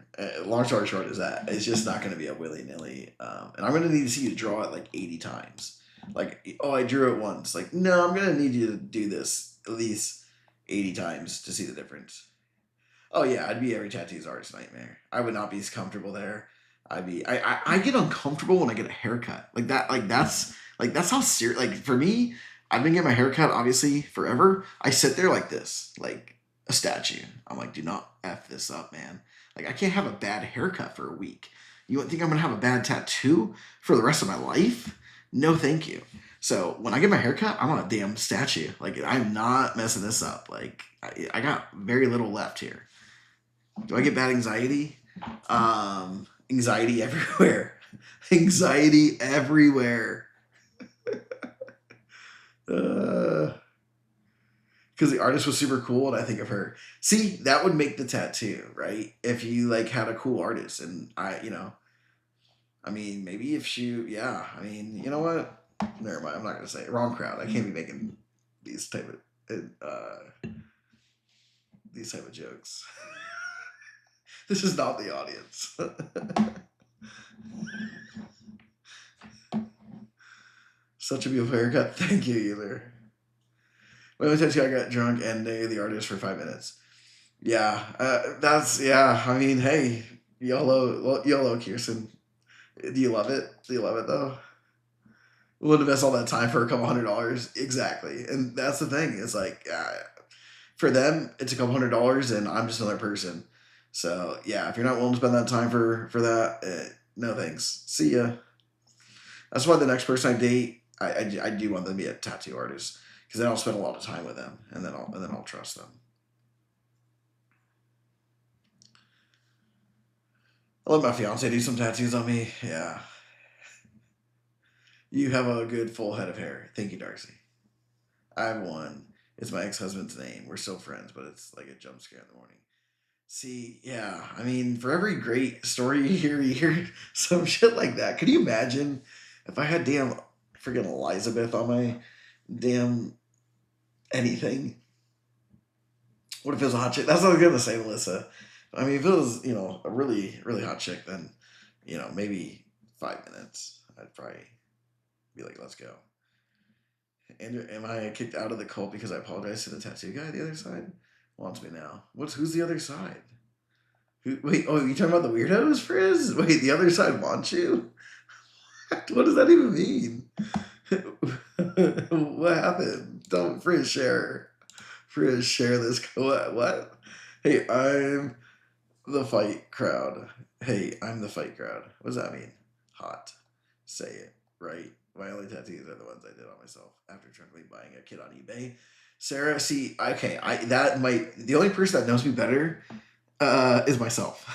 Long story short is that it's just not going to be a willy nilly. And I'm going to need to see you draw it like 80 times. Like, oh, I drew it once. Like, no, I'm going to need you to do this at least 80 times to see the difference. Oh, yeah, I'd be every tattoo's artist nightmare. I would not be as comfortable there. I get uncomfortable when I get a haircut. That's how serious, like, for me, I've been getting my haircut, obviously, forever. I sit there like this, like a statue. I'm like, do not F this up, man. Like, I can't have a bad haircut for a week. You think I'm gonna have a bad tattoo for the rest of my life? No, thank you. So when I get my haircut, I'm on a damn statue. Like, I'm not messing this up. Like, I got very little left here. Do I get bad anxiety? Anxiety everywhere. Anxiety everywhere. If because the artist was super cool, and I think of her. See, that would make the tattoo, right? If you like had a cool artist, and I mean, maybe if yeah, I mean, you know what? Never mind. I'm not gonna say it. Wrong crowd. I can't be making these type of these type of jokes. This is not the audience. Such a beautiful haircut. Thank you, Euler. When I tattoo, I got drunk and knew the artist for 5 minutes. Yeah, that's yeah. I mean, hey, YOLO, Kirsten. Do you love it? Do you love it though? Would invest all that time for a couple $100 exactly, and that's the thing. It's like for them, it's a couple $100, and I'm just another person. So yeah, if you're not willing to spend that time for that, no thanks. See ya. That's why the next person I date, I do want them to be a tattoo artist because then I'll spend a lot of time with them, and then I'll trust them. I let my fiance do some tattoos on me. Yeah, you have a good full head of hair. Thank you, Darcy. I have one. It's my ex husband's name. We're still friends, but it's like a jump scare in the morning. See, yeah, I mean, for every great story you hear some shit like that. Could you imagine if I had damn freaking Elizabeth on my damn anything? What if it was a hot chick? That's what I was gonna say, Melissa. I mean, if it was, a really, really hot chick, then, maybe 5 minutes. I'd probably be like, let's go. Andrew, am I kicked out of the cult because I apologized to the tattoo guy? The other side wants me now. Who's the other side? Wait, oh, you talking about the weirdos, Frizz? Wait, the other side wants you? What does that even mean? What happened? Don't Frizz share this. What? Hey, I'm the fight crowd. Hey, I'm the fight crowd. What does that mean? Hot. Say it, right? My only tattoos are the ones I did on myself after truckling buying a kit on eBay. Sarah, see, okay, the only person that knows me better is myself.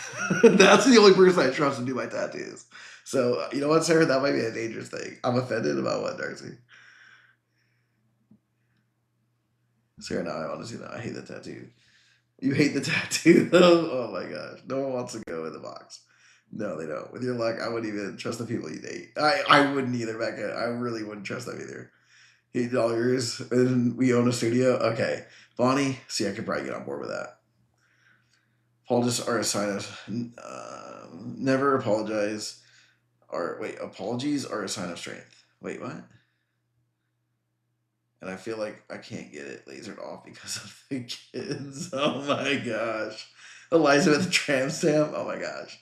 That's the only person I trust to do my tattoos. So you know what, Sarah? That might be a dangerous thing. I'm offended about what, Darcy? Sarah, now I honestly know I hate the tattoo. You hate the tattoo? Oh my gosh. No one wants to go in the box. No, they don't. With your luck, I wouldn't even trust the people you date. I wouldn't either, Becca. I really wouldn't trust them either. $8 and we own a studio? Okay. Bonnie, see, I could probably get on board with that. Apologists are a sign of never apologize. Or wait, apologies are a sign of strength. Wait, what? And I feel like I can't get it lasered off because of the kids. Oh my gosh. Elizabeth tramp stamp. Oh my gosh.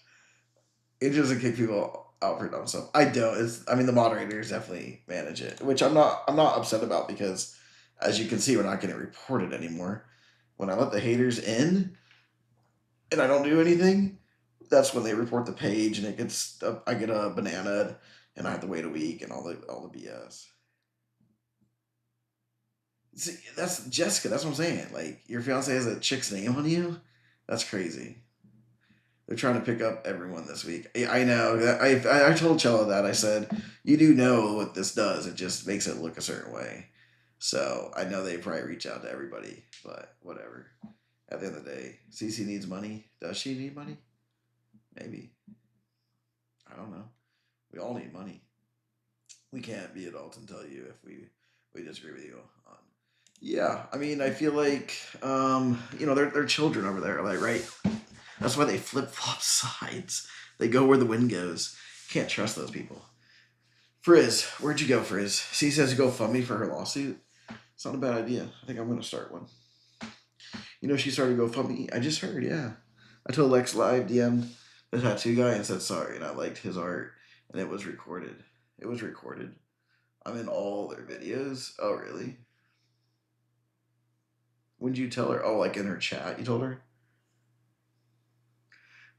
It doesn't kick people out for dumb stuff. I don't. I mean the moderators definitely manage it, which I'm not upset about because as you can see we're not getting reported anymore. When I let the haters in and I don't do anything, that's when they report the page and I get a banana and I have to wait a week and all the BS. See, that's Jessica. That's what I'm saying. Like your fiance has a chick's name on you. That's crazy. They're trying to pick up everyone this week. I know. I told Cello that. I said, you do know what this does. It just makes it look a certain way. So I know they probably reach out to everybody, but whatever. At the end of the day, Cece needs money. Does she need money? Maybe. I don't know. We all need money. We can't be adults and tell you if we disagree with you on. Yeah, I mean, I feel like they're children over there, like right. That's why they flip flop sides. They go where the wind goes. Can't trust those people. Frizz, where'd you go, Frizz? She says to go fund me for her lawsuit. It's not a bad idea. I think I'm gonna start one. She started to go fund me. I just heard, yeah. I told Lex live DM the tattoo guy and said sorry, and I liked his art, and it was recorded. It was recorded. I'm in all their videos. Oh, really? When did you tell her? Oh, like in her chat, you told her?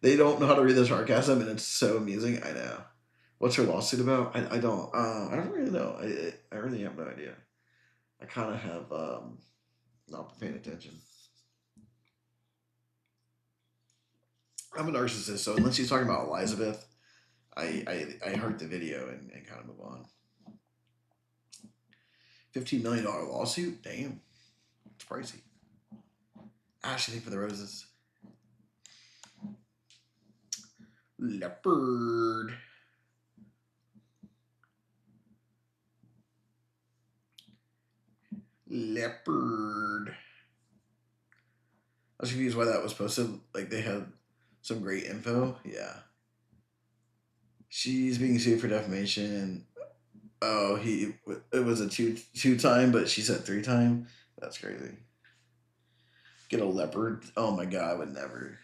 They don't know how to read the sarcasm, and it's so amusing. I know. What's her lawsuit about? I don't. I don't really know. I really have no idea. I kind of have not been paying attention. I'm a narcissist, so unless she's talking about Elizabeth, I heard the video and kind of move on. $15 million lawsuit? Damn. It's pricey. Ashley, thank you for the roses. Leopard. Leopard. I was confused why that was posted. Like they had some great info. Yeah. She's being sued for defamation. Oh, it was a two time, but she said 3 time. That's crazy. Get a leopard. Oh my god, I would never.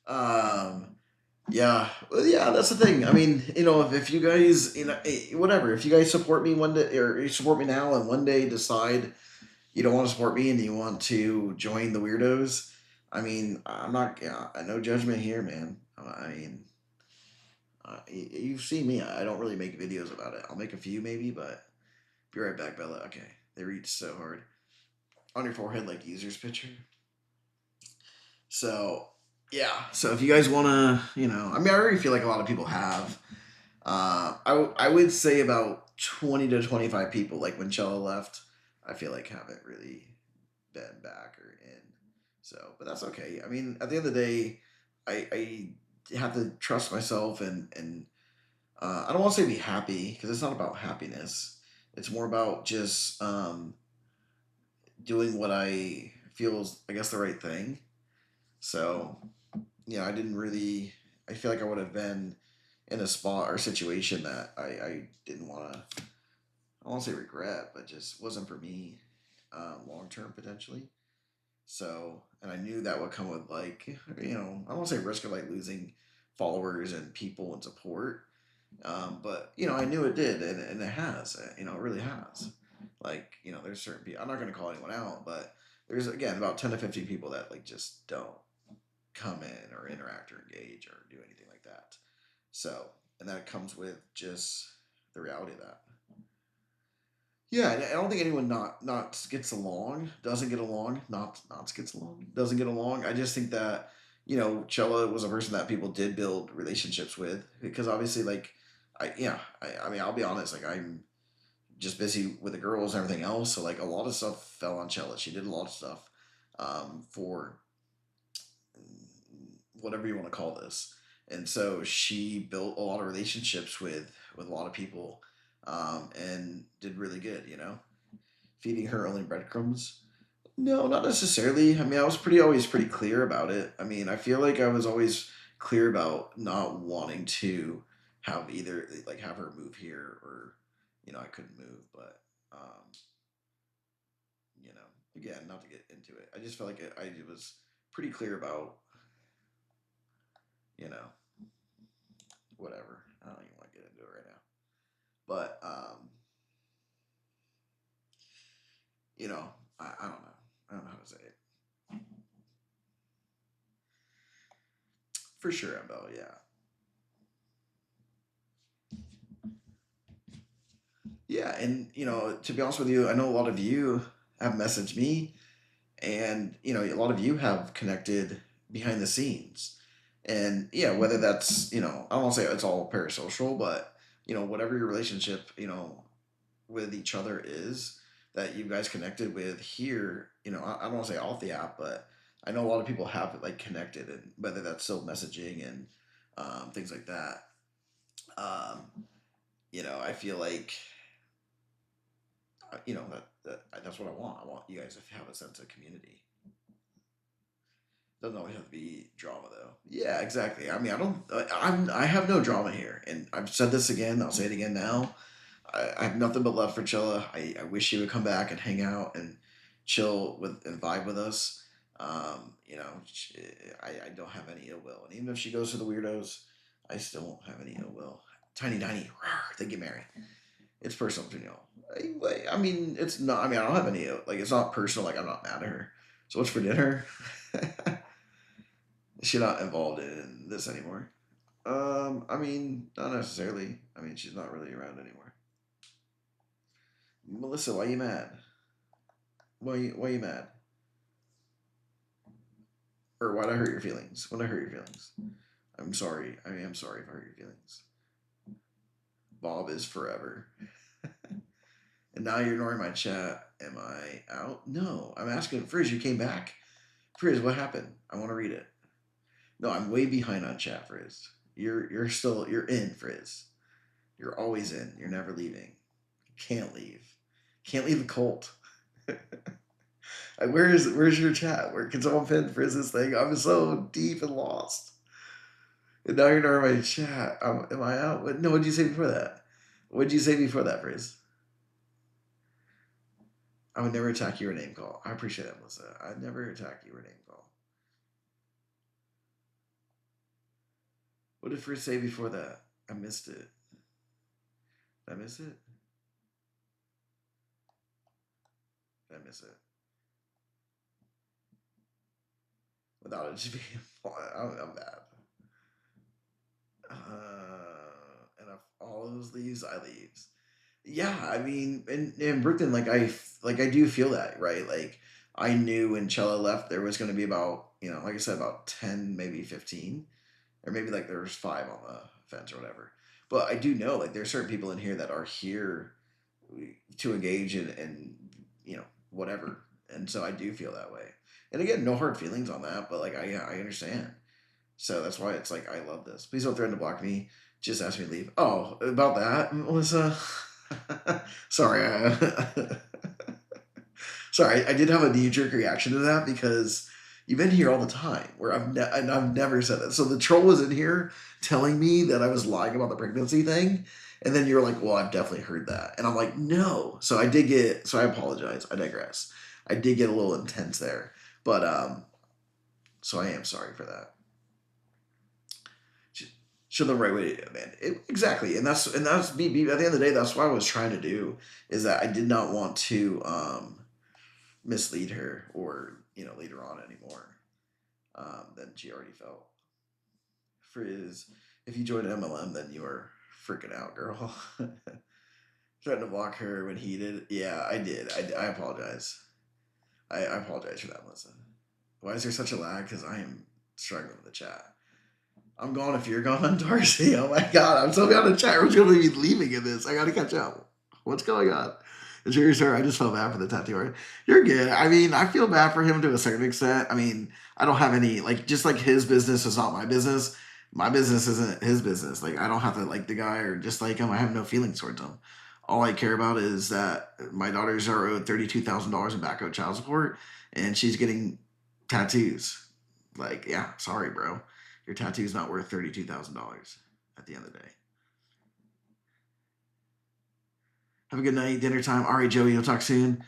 um, yeah, well, yeah, that's the thing. I mean, if you guys, whatever, if you guys support me one day or you support me now, and one day decide you don't want to support me and you want to join the weirdos, I mean, I'm not. Yeah, no judgment here, man. I mean, you've seen me. I don't really make videos about it. I'll make a few maybe, but be right back, Bella. Okay, they reach so hard on your forehead like user's picture. So yeah. So if you guys want to, I mean, I already feel like a lot of people have. I would say about 20 to 25 people, like when Chella left, I feel like haven't really been back or in. So, but that's okay. I mean, at the end of the day, I have to trust myself and I don't want to say be happy because it's not about happiness. It's more about just doing what I feel is, I guess, the right thing. So, I didn't really. I feel like I would have been in a spot or situation that I didn't want to. I won't say regret, but just wasn't for me long term potentially. So, and I knew that would come with like, I won't say risk of like losing followers and people and support. But I knew it did, and it has. It really has. Like, there's certain people. I'm not going to call anyone out, but there's again about 10 to 15 people that like just don't come in or interact or engage or do anything like that. So, and that comes with just the reality of that. Yeah, I don't think anyone not gets along, doesn't get along, not gets along, doesn't get along. I just think that Chella was a person that people did build relationships with because obviously, like, I mean, I'll be honest, like I'm just busy with the girls and everything else, so like a lot of stuff fell on Chella. She did a lot of stuff for whatever you want to call this. And so she built a lot of relationships with a lot of people, and did really good. Feeding her only breadcrumbs. No, not necessarily. I mean, I was always pretty clear about it. I mean, I feel like I was always clear about not wanting to have either like have her move here or I couldn't move, but um, again, not to get into it. I just felt like I was pretty clear about you know whatever. I don't even want to get into it right now. But you know, I don't know. I don't know how to say it. For sure, Bell. Yeah, yeah. And to be honest with you, I know a lot of you have messaged me, and a lot of you have connected behind the scenes. And yeah, whether that's I don't want to say it's all parasocial, but whatever your relationship with each other is that you guys connected with here. I don't want to say off the app, but I know a lot of people have like connected, and whether that's still messaging and things like that. Um, I feel like that's what I want. I want you guys to have a sense of community. Doesn't always have to be drama though. Yeah, exactly. I mean, I have no drama here, and I've said this again. I'll say it again now. I have nothing but love for Chilla. I wish she would come back and hang out and chill with and vibe with us. I don't have any ill will, and even if she goes to the weirdos, I still won't have any ill will. Tiny, tiny, they get married. It's personal between y'all. I mean, it's not. I mean, I don't have any like. It's not personal. Like I'm not mad at her. So what's for dinner? She's not involved in this anymore. I mean, not necessarily. I mean, she's not really around anymore. Melissa, why are you mad? Why you mad? Or why'd I hurt your feelings? When I hurt your feelings? I'm sorry. I mean, I'm sorry if I hurt your feelings. Bob is forever. And now you're ignoring my chat. Am I out? No. I'm asking Frizz, you came back? Frizz, what happened? I want to read it. No, I'm way behind on chat, Frizz. You're in, Frizz. You're always in. You're never leaving. You can't leave. Can't leave the cult. Where's your chat? Where can someone pin Frizz's thing? I'm so deep and lost. And now you're not in my chat. Am I out? No, what did you say before that? What did you say before that, Frizz? I would never attack you or name call. I appreciate that, Melissa. I'd never attack you or name call. What did Frizz say before that? I missed it. Did I miss it? Did I miss it? Without it just being, I'm bad. And if all those leaves, I leaves. Yeah, I mean, in Brooklyn, I do feel that, right? Like I knew when Chella left, there was going to be about, like I said, about 10, maybe 15, or maybe like there was five on the fence or whatever. But I do know like there's certain people in here that are here to engage in whatever, and so I do feel that way. And again, no hard feelings on that, but like I understand. So that's why it's like I love this. Please don't threaten to block me. Just ask me to leave. Oh, about that, Melissa. Sorry, sorry. I did have a knee jerk reaction to that because you've been here all the time. Where and I've never said that. So the troll was in here telling me that I was lying about the pregnancy thing, and then you're like, "Well, I've definitely heard that," and I'm like, "No." So I did get. So I apologize. I digress. I did get a little intense there, but so I am sorry for that. Show the right way, man. Exactly, and that's me. At the end of the day, that's what I was trying to do. Is that I did not want to mislead her or lead her on anymore than she already felt. Frizz, if you join MLM, then you are freaking out, girl. Trying to block her when he did. Yeah, I did. I apologize. I apologize for that, Melissa. Why is there such a lag? Because I am struggling with the chat. I'm gone if you're gone, Darcy. Oh my god, I'm so behind the chat. We're gonna be leaving in this. I gotta catch up. What's going on? Sir, I just felt bad for the tattoo art. You're good. I mean, I feel bad for him to a certain extent. I mean, I don't have any just like his business is not my business. My business isn't his business. Like I don't have to like the guy or dislike him. I have no feelings towards him. All I care about is that my daughters are owed $32,000 in back child support, and she's getting tattoos. Like, yeah, sorry, bro. Your tattoo's not worth $32,000 at the end of the day. Have a good night, dinner time. All right, Joey, we'll talk soon.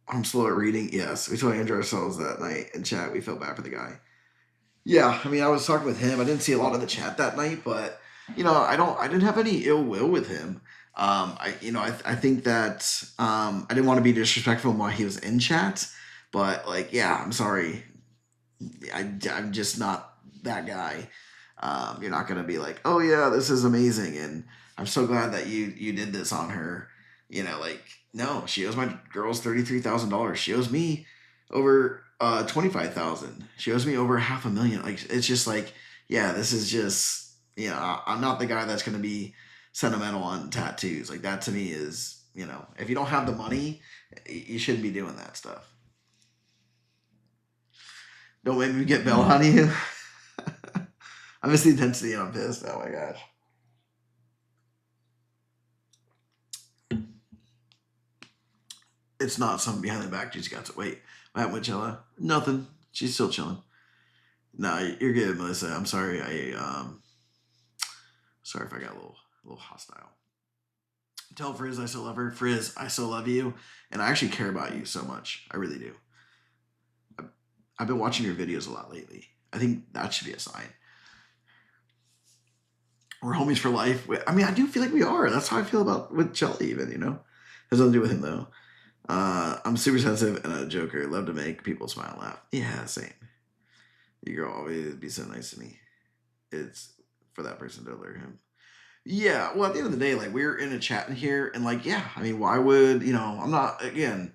I'm slow at reading. Yes, we totally enjoyed ourselves that night in chat. We felt bad for the guy. Yeah, I mean, I was talking with him. I didn't see a lot of the chat that night, but I didn't have any ill will with him. I think that I didn't want to be disrespectful while he was in chat, but like, yeah, I'm sorry. I'm just not that guy. You're not gonna be like, oh yeah, this is amazing, and I'm so glad that you did this on her. Like no, she owes my girls $33,000. She owes me over 25,000. She owes me over half a million. Like it's just like, yeah, this is just I'm not the guy that's gonna be sentimental on tattoos. Like that to me is if you don't have the money, you shouldn't be doing that stuff. Don't make me get Bell on you. I miss the intensity and I'm pissed. Oh my gosh. It's not something behind the back. She's got to wait. What happened with Chilla? Nothing. She's still chilling. No, you're good, Melissa. I'm sorry. Sorry if I got a little hostile. Tell Frizz I still love her. Frizz, I still love you, and I actually care about you so much. I really do. I've been watching your videos a lot lately. I think that should be a sign. We're homies for life. I mean, I do feel like we are. That's how I feel about with Chella, even. Has nothing to do with him though. I'm super sensitive and a joker. Love to make people smile and laugh. Yeah, same. You girl always be so nice to me. It's for that person to alert him. Yeah, well, at the end of the day, like we're in a chat in here, and like, yeah, I mean, why would I'm not again.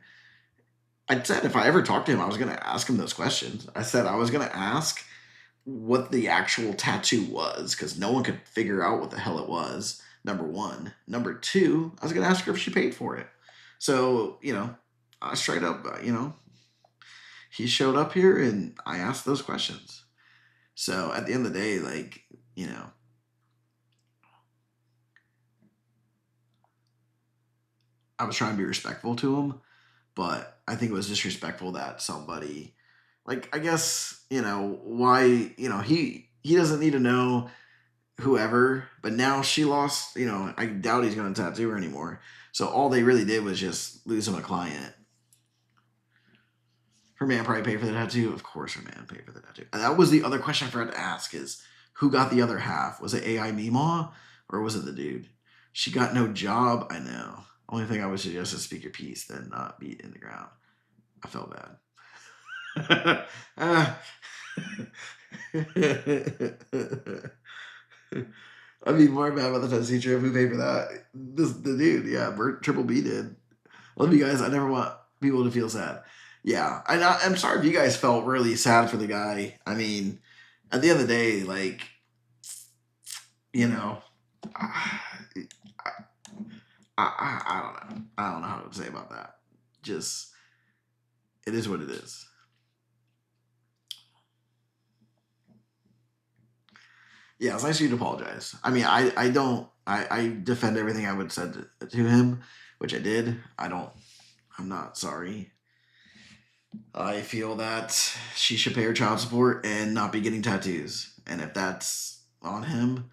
I said if I ever talked to him, I was gonna ask him those questions. I said I was gonna ask. what the actual tattoo was because no one could figure out what the hell it was. Number one. Number two, I was gonna ask her if she paid for it. So I straight up, he showed up here and I asked those questions. So at the end of the day, like you know, I was trying to be respectful to him, but I think it was disrespectful that somebody, like, I guess why he doesn't need to know whoever, but now she lost. I doubt he's going to tattoo her anymore. So all they really did was just lose him a client. Her man probably paid for the tattoo. Of course, her man paid for the tattoo. And that was the other question I forgot to ask: is who got the other half? Was it AI Mima or was it the dude? She got no job. I know. Only thing I would suggest is speak your piece, then not beat in the ground. I felt bad. I'd be more mad about the Tennessee trip. Who paid for that? The dude, yeah, Triple B did. Love you guys. I never want people to feel sad. Yeah, I'm sorry if you guys felt really sad for the guy. I mean, at the end of the day, like, you know, I, I don't know. I don't know how to say about that. Just, it is what it is. Yeah, it's nice of you to apologize. I mean, I don't, I defend everything I would said to him, which I did. I'm not sorry. I feel that she should pay her child support and not be getting tattoos. And if that's on him,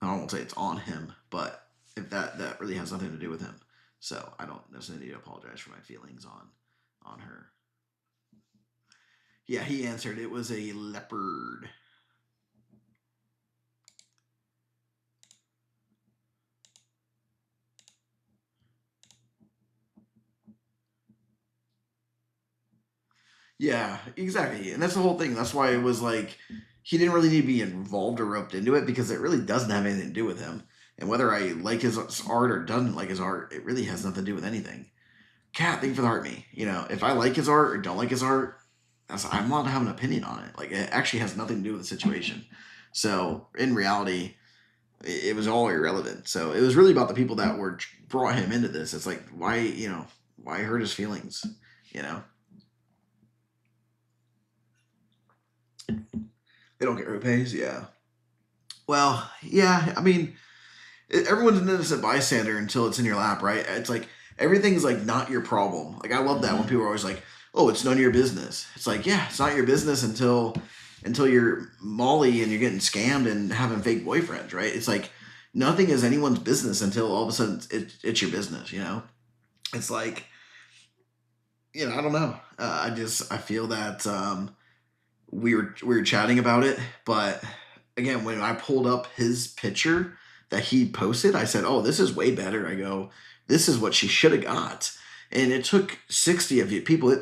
I won't say it's on him, but if that really has nothing to do with him, so I don't necessarily need to apologize for my feelings on her. Yeah, he answered. It was a leopard. Yeah, exactly. And that's the whole thing. That's why it was like he didn't really need to be involved or roped into it because it really doesn't have anything to do with him. And whether I like his art or doesn't like his art, it really has nothing to do with anything. Cat, thank you for the heart me. If I like his art or don't like his art, I'm allowed to have an opinion on it. Like, it actually has nothing to do with the situation. So in reality, it was all irrelevant. So it was really about the people that were brought him into this. It's like, why hurt his feelings? You know, they don't get who pays. Yeah. Well, yeah. I mean, everyone's an innocent bystander until it's in your lap, right? It's like everything's like not your problem. Like, I love that when people are always like, "Oh, it's none of your business." It's like, yeah, it's not your business until you're Molly and you're getting scammed and having fake boyfriends, right? It's like nothing is anyone's business until all of a sudden it's your business. It's like I don't know. I feel that we were chatting about it, but again, when I pulled up his picture that he posted, I said, "Oh, this is way better." I go, "This is what she should have got." And it took 60 of you people.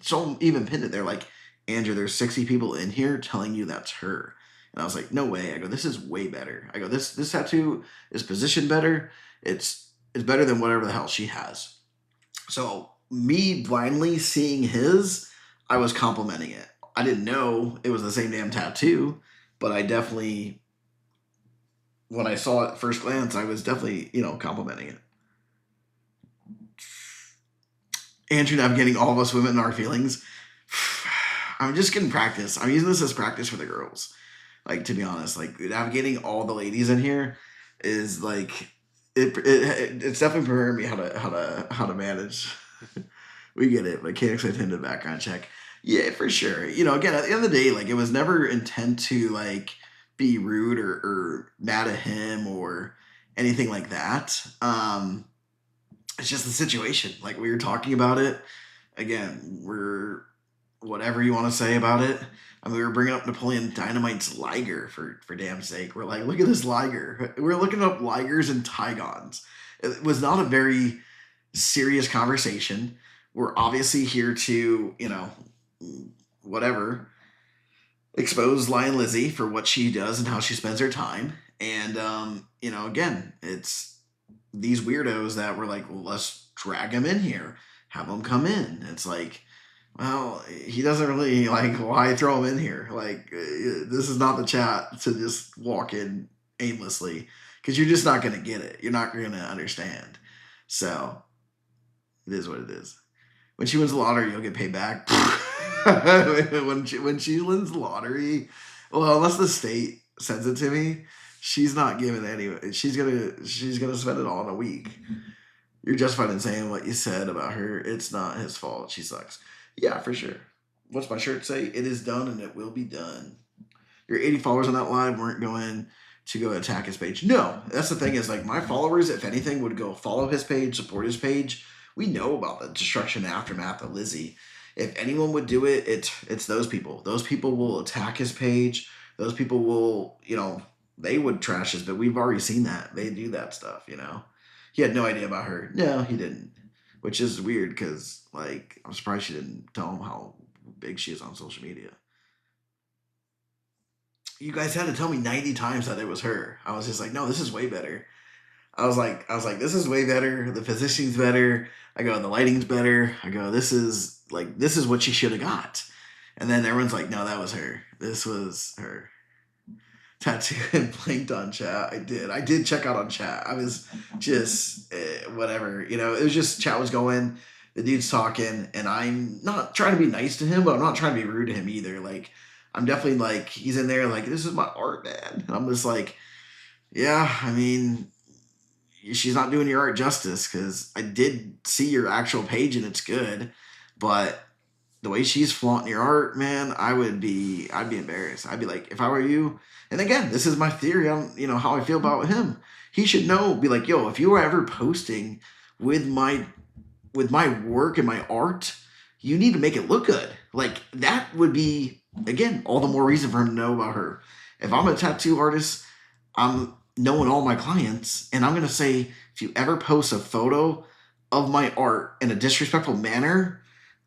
So even pinned it. They're like, "Andrew, there's 60 people in here telling you that's her." And I was like, "No way." I go, "This is way better." I go, "This tattoo is positioned better. It's better than whatever the hell she has." So me blindly seeing his, I was complimenting it. I didn't know it was the same damn tattoo, but I definitely, when I saw it at first glance, I was definitely, complimenting it. Andrew navigating all of us women in our feelings. I'm just getting practice. I'm using this as practice for the girls. Like, to be honest, like navigating all the ladies in here is like it's definitely preparing me how to manage. We get it, but can't expect him to background check. Yeah, for sure. Again, at the end of the day, like, it was never intent to like be rude or mad at him or anything like that. It's just the situation. Like, we were talking about it. Again, we're whatever you want to say about it. I mean, we were bringing up Napoleon Dynamite's Liger for damn sake. We're like, look at this Liger. We're looking up Ligers and Tigons. It was not a very serious conversation. We're obviously here to, whatever, expose Lion Lizzie for what she does and how she spends her time. And, again, it's these weirdos that were like, well, let's drag them in here, have them come in. It's like, Well, he doesn't really like why throw him in here. Like this is not the chat to just walk in aimlessly because you're just not gonna get it. You're not gonna understand. So it is what it is. When she wins the lottery, you'll get paid back. When she wins the lottery, well, unless the state sends it to me, she's not giving it anyway. She's gonna spend it all in a week. You're justified in saying what you said about her. It's not his fault. She sucks. Yeah, for sure. What's my shirt say? It is done and it will be done. Your 80 followers on that live weren't going to go attack his page. No, that's the thing is like my followers, if anything, would go follow his page, support his page. We know about the destruction and aftermath of Lizzie. If anyone would do it, it's those people. Those people will attack his page. Those people will, they would trash his. But we've already seen that they do that stuff. He had no idea about her. No, he didn't. Which is weird because like I'm surprised she didn't tell him how big she is on social media. You guys had to tell me 90 times that it was her. I was just like, no, this is way better. I was like, this is way better. The positioning's better. I go, the lighting's better. I go, this is what she should have got. And then everyone's like, no, that was her. This was her. Tattoo and blinked on chat. I did check out on chat. I was just whatever. It was just chat was going. The dude's talking, and I'm not trying to be nice to him, but I'm not trying to be rude to him either. Like, I'm definitely like, he's in there, like, this is my art, man. And I'm just like, yeah, I mean, she's not doing your art justice because I did see your actual page and it's good, but the way she's flaunting your art, man, I'd be embarrassed. I'd be like, if I were you, and again, this is my theory on how I feel about him. He should know, be like, yo, if you were ever posting with my work and my art, you need to make it look good. Like that would be again all the more reason for him to know about her. If I'm a tattoo artist, I'm knowing all my clients, and I'm gonna say if you ever post a photo of my art in a disrespectful manner,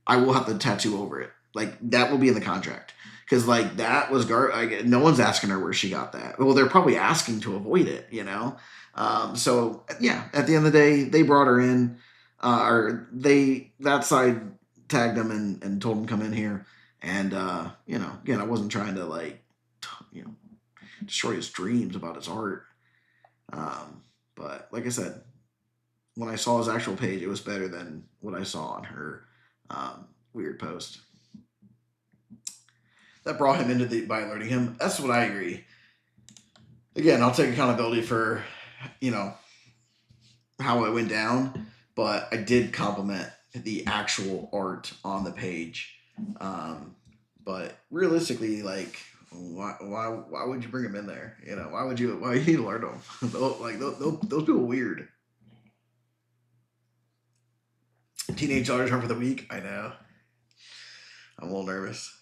I will have the tattoo over it. Like that will be in the contract. Because like that was no one's asking her where she got that. Well, they're probably asking to avoid it. So yeah, at the end of the day, they brought her in, or that side tagged him and told him come in here. And again, I wasn't trying to like, you know, destroy his dreams about his art. But like I said, when I saw his actual page, it was better than what I saw on her weird post. That brought him into the by alerting him. That's what I agree. Again, I'll take accountability for you know how it went down, but I did compliment the actual art on the page. But realistically, like, why would you bring him in there? Why you need to learn them? Like those people weird. Teenage daughters home for the week. I know. I'm a little nervous.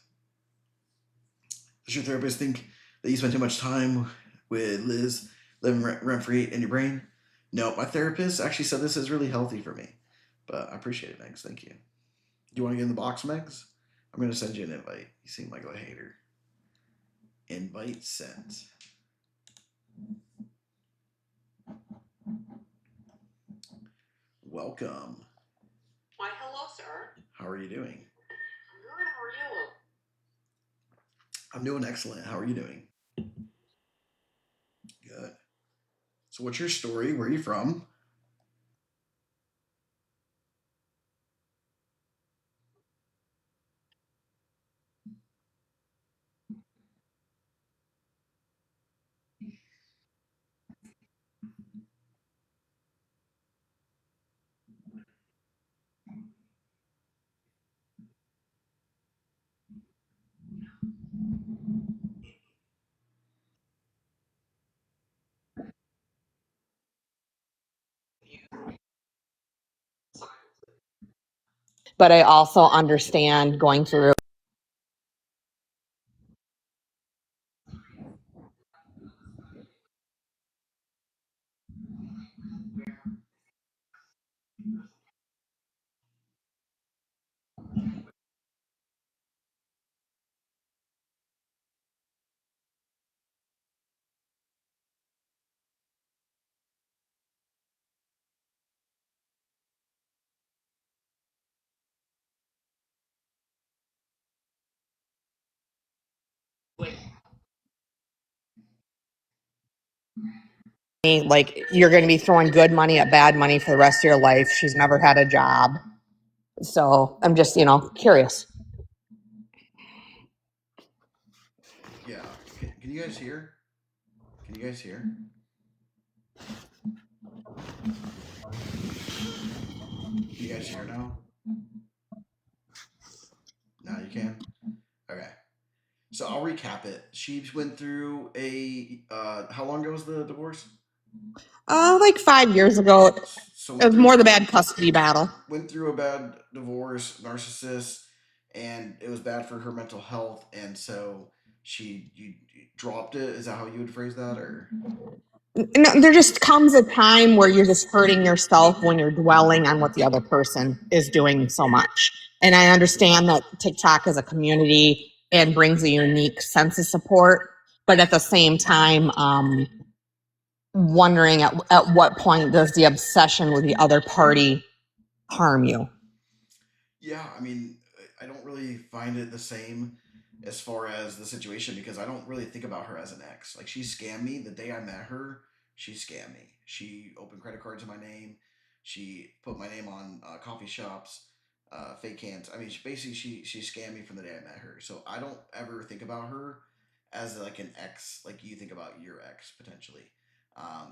Does your therapist think that you spend too much time with Liz living rent free in your brain? No, my therapist actually said this is really healthy for me. But I appreciate it, Megs. Thank you. Do you want to get in the box, Megs? I'm going to send you an invite. You seem like a hater. Invite sent. Welcome. Why, hello, sir. How are you doing? Good, how are you? I'm doing excellent. How are you doing? Good. So, what's your story? Where are you from? But I also understand going through. Like, you're going to be throwing good money at bad money for the rest of your life. She's never had a job. So I'm just, curious. Yeah. Can you guys hear? Can you guys hear? Can you guys hear now? Now you can? Okay. So I'll recap it. She went through a how long ago was the divorce? Like 5 years ago, So it went was through more the bad custody battle. a bad divorce, narcissist, and it was bad for her mental health, and so you dropped it. Is that how you would phrase that, or? No, there just comes a time where you're just hurting yourself when you're dwelling on what the other person is doing so much. And I understand that TikTok is a community and brings a unique sense of support, but at the same time, wondering at what point does the obsession with the other party harm you? Yeah, I mean, I don't really find it the same as far as the situation because I don't really think about her as an ex. Like she scammed me the day I met her. She scammed me. She opened credit cards in my name. She put my name on coffee shops, fake cans. I mean, she scammed me from the day I met her. So I don't ever think about her as like an ex, like you think about your ex potentially.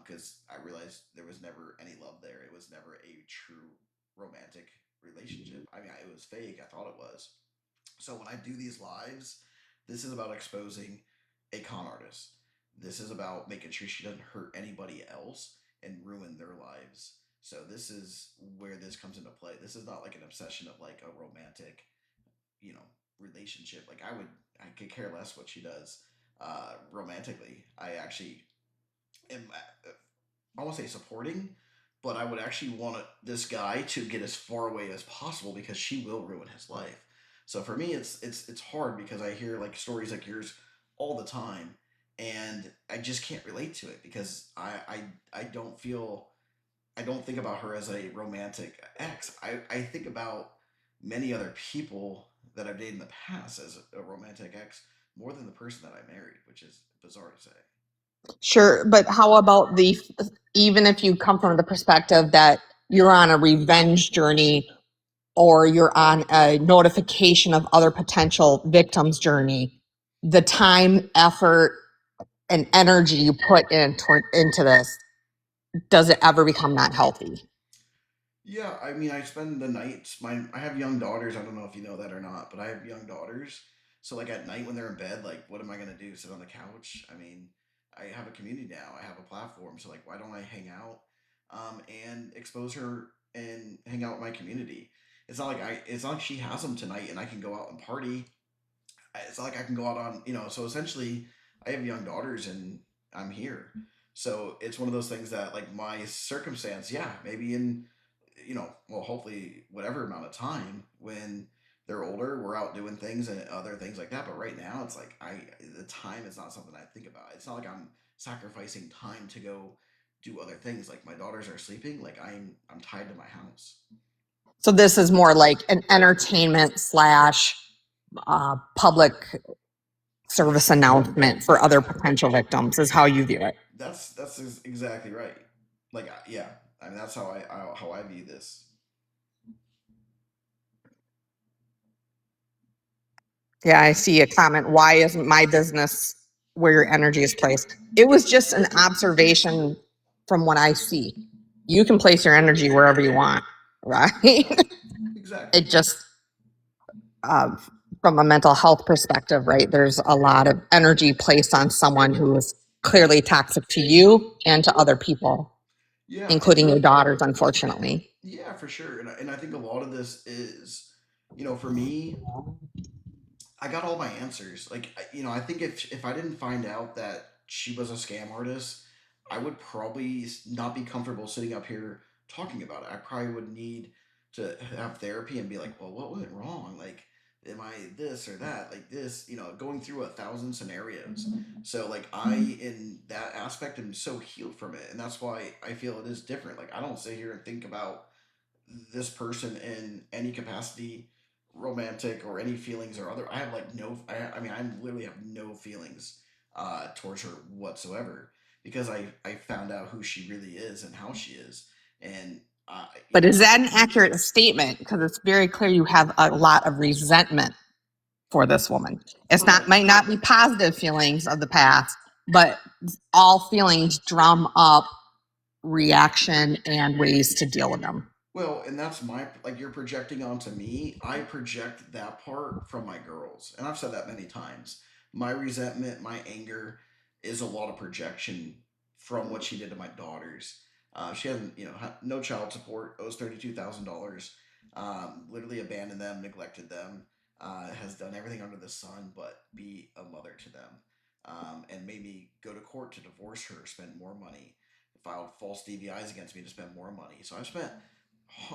Because I realized there was never any love there. It was never a true romantic relationship. I mean, it was fake. I thought it was. So when I do these lives, this is about exposing a con artist. This is about making sure she doesn't hurt anybody else and ruin their lives. So this is where this comes into play. This is not like an obsession of like a romantic, you know, relationship. Like I could care less what she does romantically. I actually am I won't say supporting, but I would actually want this guy to get as far away as possible because she will ruin his life. So for me, it's hard because I hear like stories like yours all the time, and I just can't relate to it because I don't feel I don't think about her as a romantic ex. I think about many other people that I've dated in the past as a romantic ex more than the person that I married, which is bizarre to say. Sure, but how about even if you come from the perspective that you're on a revenge journey or you're on a notification of other potential victims journey, the time, effort, and energy you put into this, does it ever become not healthy? Yeah, I mean, I spend the nights. I have young daughters. I don't know if you know that or not, but I have young daughters. So like at night when they're in bed, like what am I gonna do? Sit on the couch? I mean, I have a community now. I have a platform. So like, why don't I hang out, and expose her and hang out with my community? It's not like I. It's not like she has them tonight and I can go out and party. It's not like I can go out on so essentially I have young daughters and I'm here, so it's one of those things that like my circumstance, yeah, maybe in well, hopefully whatever amount of time when they're older we're out doing things and other things like that, but right now it's like I the time is not something I think about. It's not like I'm sacrificing time to go do other things. Like my daughters are sleeping, like I'm tied to my house. So this is more like an entertainment slash public service announcement for other potential victims, is how you view it. That's exactly right. Like yeah, I mean that's how I view this. Yeah, I see a comment. Why isn't my business where your energy is placed? It was just an observation from what I see. You can place your energy wherever you want, right? Exactly. It just, uh, from a mental health perspective, right? There's a lot of energy placed on someone who is clearly toxic to you and to other people, Yeah, including your daughters, unfortunately. yeah, for sure. And I think a lot of this is, for me, I got all my answers. Like, I think if I didn't find out that she was a scam artist, I would probably not be comfortable sitting up here talking about it. I probably would need to have therapy and be like, well, what went wrong? Like, am I this or that? Like this, going through 1,000 scenarios. So, like, I in that aspect am so healed from it, and that's why I feel it is different. Like, I don't sit here and think about this person in any capacity, romantic or any feelings or other. I have like no I mean I literally have no feelings towards her whatsoever because I found out who she really is and how she is. And But is that an accurate statement? Because it's very clear you have a lot of resentment for this woman. It's not, might not be positive feelings of the past, but all feelings drum up reaction and ways to deal with them. Well, and that's my, like, you're projecting onto me. I project that part from my girls, and I've said that many times. My resentment, my anger, is a lot of projection from what she did to my daughters. She hasn't, no child support, owes $32,000. Literally abandoned them, neglected them. Has done everything under the sun but be a mother to them. And made me go to court to divorce her, spend more money, filed false DVIs against me to spend more money. So I've spent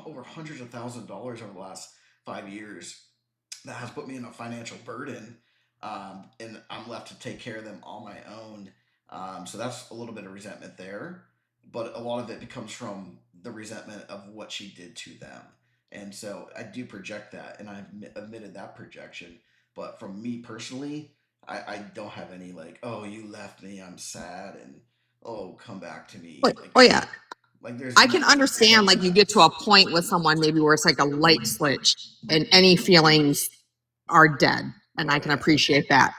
over hundreds of thousands of dollars over the last 5 years. That has put me in a financial burden, and I'm left to take care of them on my own. So that's a little bit of resentment there, but a lot of it comes from the resentment of what she did to them. And so I do project that, and I've admitted that projection. But from me personally, I don't have any, like, oh, you left me, I'm sad, and oh, come back to me. Oh yeah, Like there's I can understand, like, you get to a point with someone maybe where it's like a light switch and any feelings are dead. And I can appreciate that.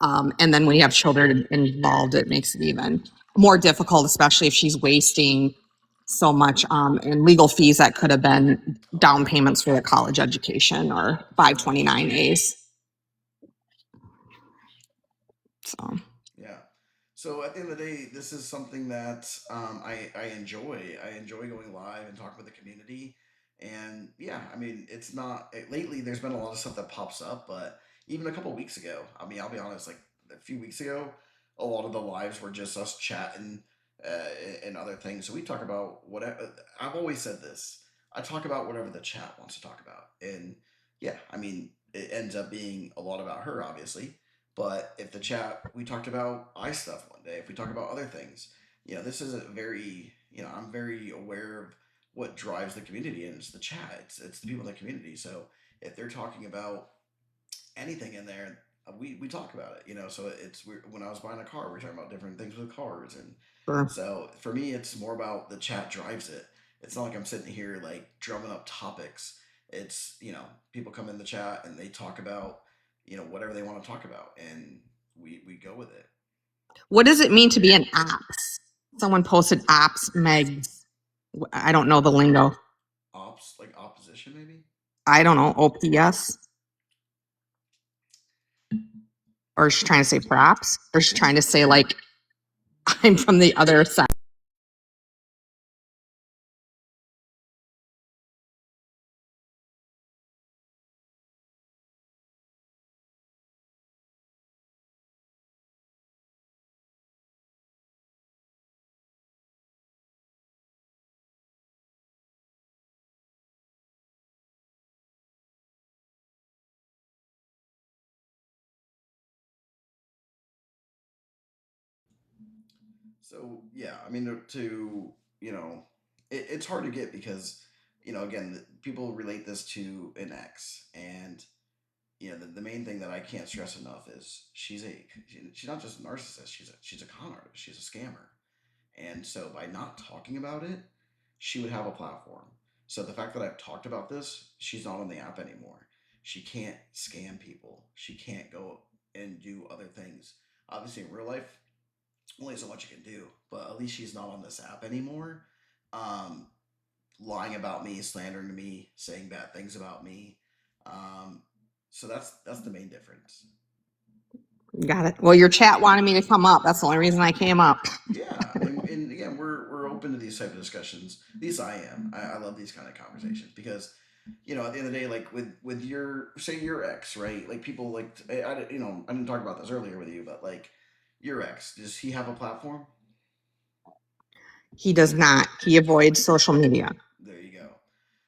And then when you have children involved, it makes it even more difficult, especially if she's wasting so much in legal fees that could have been down payments for the college education or 529As. So Yeah. So at the end of the day, this is something that I enjoy. I enjoy going live and talking with the community. And yeah, I mean, it's not lately. There's been a lot of stuff that pops up, but even a couple weeks ago, I mean, I'll be honest, like a few weeks ago, a lot of the lives were just us chatting and other things. So we talk about whatever. I've always said this. I talk about whatever the chat wants to talk about, and yeah, I mean, it ends up being a lot about her, obviously, but if the chat, we talked about eye stuff one day, if we talk about other things, this is a very, I'm very aware of what drives the community, and it's the chat, it's the people in the community. So if they're talking about anything in there, we talk about it, So when I was buying a car, we are talking about different things with cars, and sure. so for me, it's more about the chat drives it. It's not like I'm sitting here like drumming up topics. It's people come in the chat and they talk about whatever they want to talk about, and we go with it. What does it mean to be an ops? Someone posted ops megs. I don't know the lingo. Ops, like opposition, maybe. I don't know, OPS. Or is she trying to say props? Or is she trying to say, like, I'm from the other side? So yeah, I mean to it's hard to get because again, people relate this to an ex, and the main thing that I can't stress enough is she's not just a narcissist. She's a con artist. She's a scammer. And so by not talking about it, she would have a platform. So the fact that I've talked about this, she's not on the app anymore. She can't scam people. She can't go and do other things. Obviously, in real life, only so much you can do. But at least she's not on this app anymore. Um, Lying about me, slandering me, saying bad things about me. Um, so that's the main difference. Got it. Well, your chat wanted me to come up. That's the only reason I came up. Yeah, and again, we're open to these type of discussions. At least I am. I love these kind of conversations because, at the end of the day, like with your say your ex, right? Like people like I didn't talk about this earlier with you, but like your ex, does he have a platform? He does not. He avoids social media. There you go.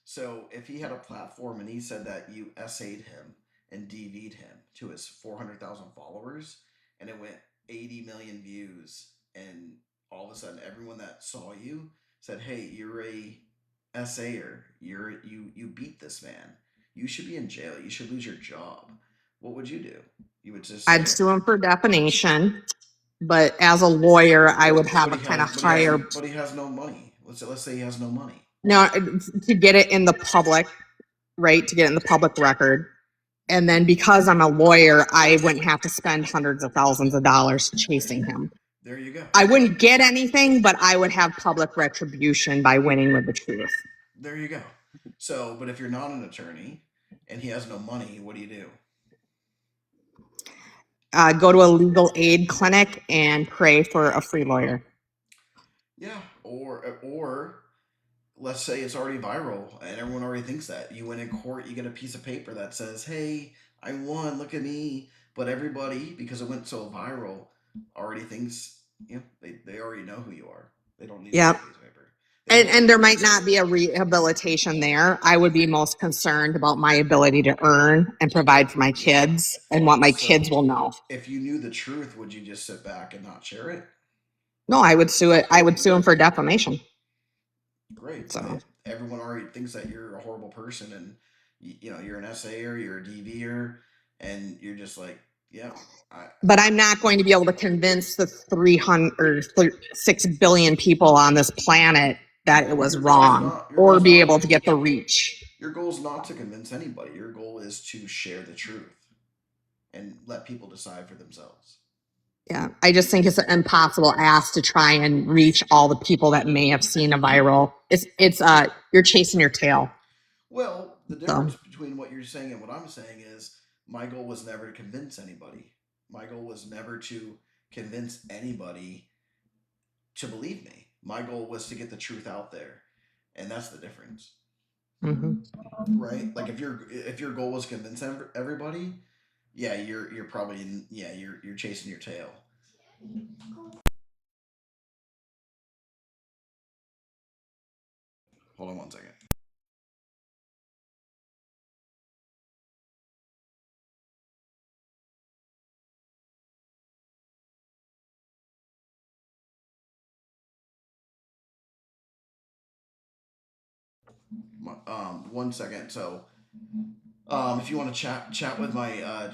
So if he had a platform and he said that you essayed him and DV'd him to his 400,000 followers, and it went 80 million views, and all of a sudden everyone that saw you said, "Hey, you're a essayer. You beat this man. You should be in jail. You should lose your job." What would you do? You would just I'd say, sue him for defamation. But as a lawyer, I would have a But he kind of has, but he has, higher, but he has no money. Let's say he has no money. no, to get it in the public, right? To get it in the public record. And then because I'm a lawyer, I wouldn't have to spend hundreds of thousands of dollars chasing him. There you go. I wouldn't get anything, but I would have public retribution by winning with the truth. There you go. So, but if you're not an attorney and he has no money, what do you do? Go to a legal aid clinic and pray for a free lawyer. Yeah, or let's say it's already viral and everyone already thinks that. You win in court, you get a piece of paper that says, "Hey, I won. Look at me." But everybody, because it went so viral, already thinks, they already know who you are. They don't need to see Yep. a piece of paper. They And there might not be a rehabilitation there. I would be most concerned about my ability to earn and provide for my kids and what my kids will know. If you knew the truth, would you just sit back and not share it? No, I would sue it. I would sue him for defamation. Great, So but everyone already thinks that you're a horrible person, and you're an SAer, you're a DVer, and you're just like, yeah. But I'm not going to be able to convince the 300 or 6 billion people on this planet that it was wrong, or be able to get the reach. Your goal is not to convince anybody. Your goal is to share the truth and let people decide for themselves. Yeah, I just think it's an impossible ask to try and reach all the people that may have seen a viral. It's you're chasing your tail. Well, the difference between what you're saying and what I'm saying is my goal was never to convince anybody. My goal was never to convince anybody to believe me. My goal was to get the truth out there, and that's the difference. Mm-hmm. Right? Like if your goal was to convince everybody, yeah, you're probably you're chasing your tail. Hold on one second. One second. So, if you want to chat with my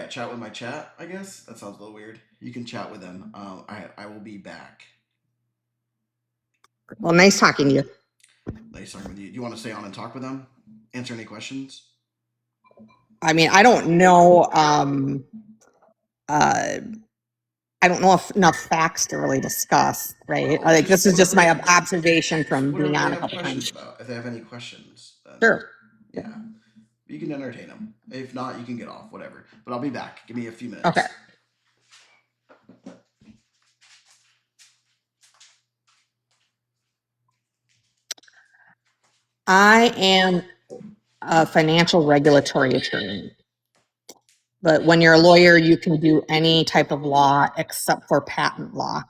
chat with my chat. I guess that sounds a little weird. You can chat with them. I will be back. Well, nice talking to you. Nice talking with you. Do you want to stay on and talk with them? Answer any questions? I mean, I don't know. I don't know enough facts to really discuss, right? Like this is just my observation from being on a couple times. If they have any questions, then, sure. Yeah, you can entertain them. If not, you can get off. Whatever. But I'll be back. Give me a few minutes. Okay. I am a financial regulatory attorney. But when you're a lawyer, you can do any type of law except for patent law.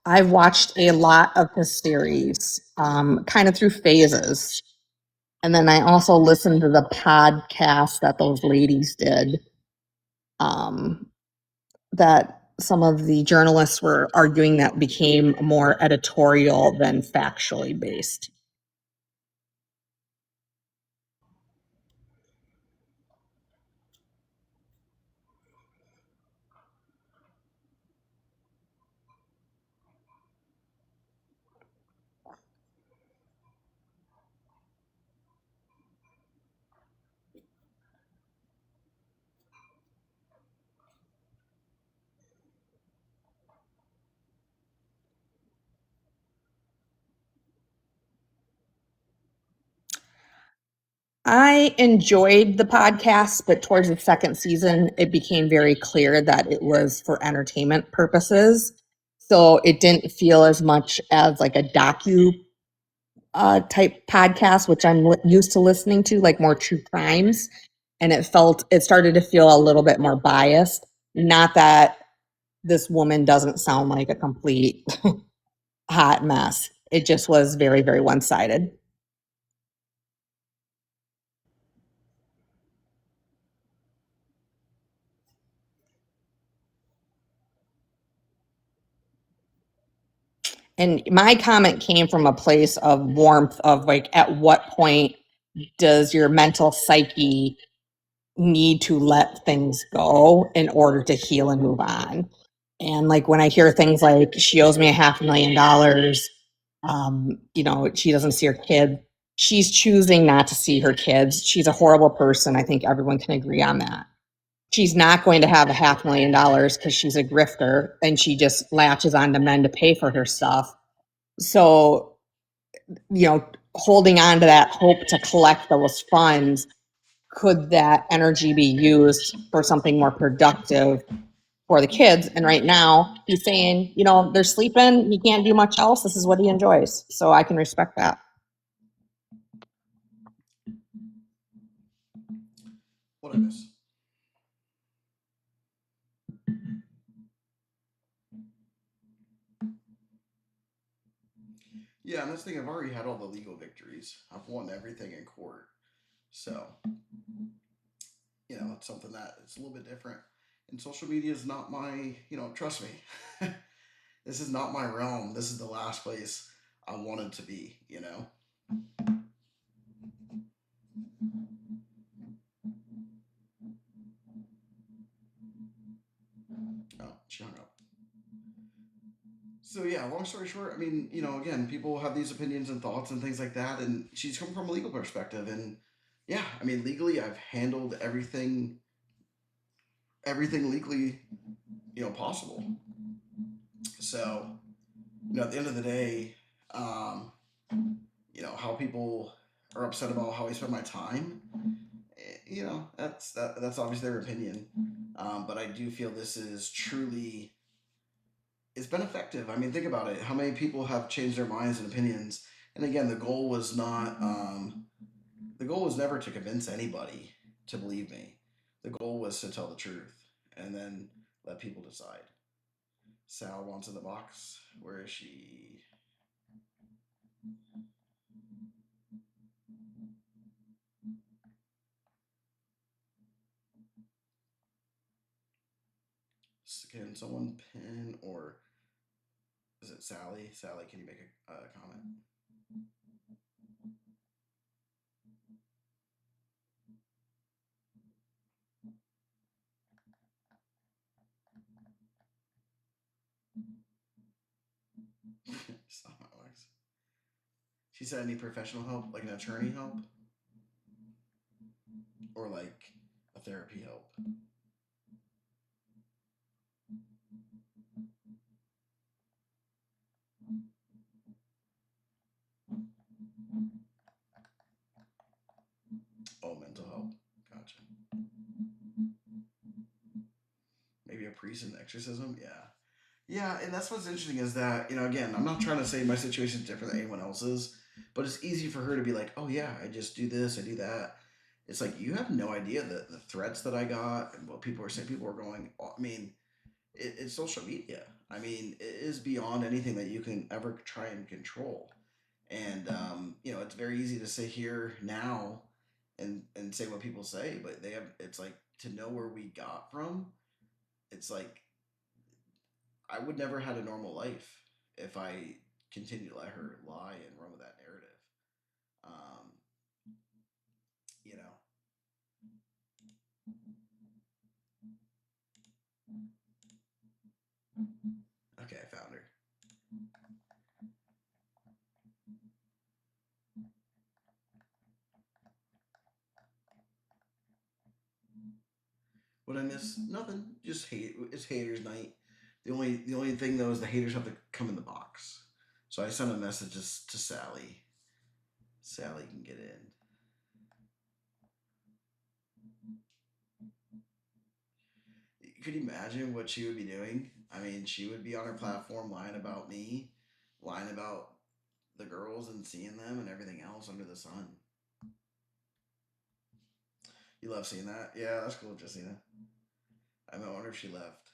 I've watched a lot of his series, kind of through phases. And then I also listened to the podcast that those ladies did, that some of the journalists were arguing that became more editorial than factually based. I enjoyed the podcast, but towards the second season, it became very clear that it was for entertainment purposes. So it didn't feel as much as like a docu type podcast, which I'm used to listening to, like more true crimes. And it started to feel a little bit more biased. Not that this woman doesn't sound like a complete hot mess. It just was very, very one sided. And my comment came from a place of warmth of like, at what point does your mental psyche need to let things go in order to heal and move on? And like when I hear things like she owes me a $500,000, she doesn't see her kid. She's choosing not to see her kids. She's a horrible person. I think everyone can agree on that. She's not going to have a $500,000 because she's a grifter and she just latches on to men to pay for her stuff. So, holding on to that hope to collect those funds, could that energy be used for something more productive for the kids? And right now he's saying, they're sleeping, he can't do much else, this is what he enjoys, so I can respect that. What I miss? Yeah, and this thing, I've already had all the legal victories. I've won everything in court. So, it's something that it's a little bit different. And social media is not my, trust me, this is not my realm. This is the last place I wanted to be. Oh, she hung up. So yeah, long story short, I mean, again, people have these opinions and thoughts and things like that, and she's coming from a legal perspective, and yeah, I mean, legally, I've handled everything legally, possible. So, at the end of the day, um, how people are upset about how I spend my time, that's obviously their opinion. But I do feel this is truly it's been effective. I mean, think about it. How many people have changed their minds and opinions? And again, the goal was never to convince anybody to believe me. The goal was to tell the truth and then let people decide. Sal wants in the box. Where is she? Can someone pin or is it Sally? Sally, can you make a comment? Stop my legs. She said, "Any professional help, like an attorney help, or like a therapy help." Oh, mental help. Gotcha. Maybe a priest and exorcism. Yeah. Yeah, and that's what's interesting is that, again, I'm not trying to say my situation is different than anyone else's, but it's easy for her to be like, oh, yeah, I just do this, I do that. It's like, you have no idea the threats that I got and what people are saying. People are going, I mean, it's social media. I mean, it is beyond anything that you can ever try and control. And, it's very easy to sit here now and say what people say, but it's like to know where we got from, it's like I would never had a normal life if I continued to let her lie and run with that narrative. Um, you know. Okay, I found her. What I miss? Nothing. Just hate. It's haters night. The only thing though is the haters have to come in the box. So I sent a message to Sally. Sally can get in. Could you imagine what she would be doing? I mean, she would be on her platform lying about me, lying about the girls and seeing them and everything else under the sun. You love seeing that? Yeah, that's cool, Justina. I wonder if she left.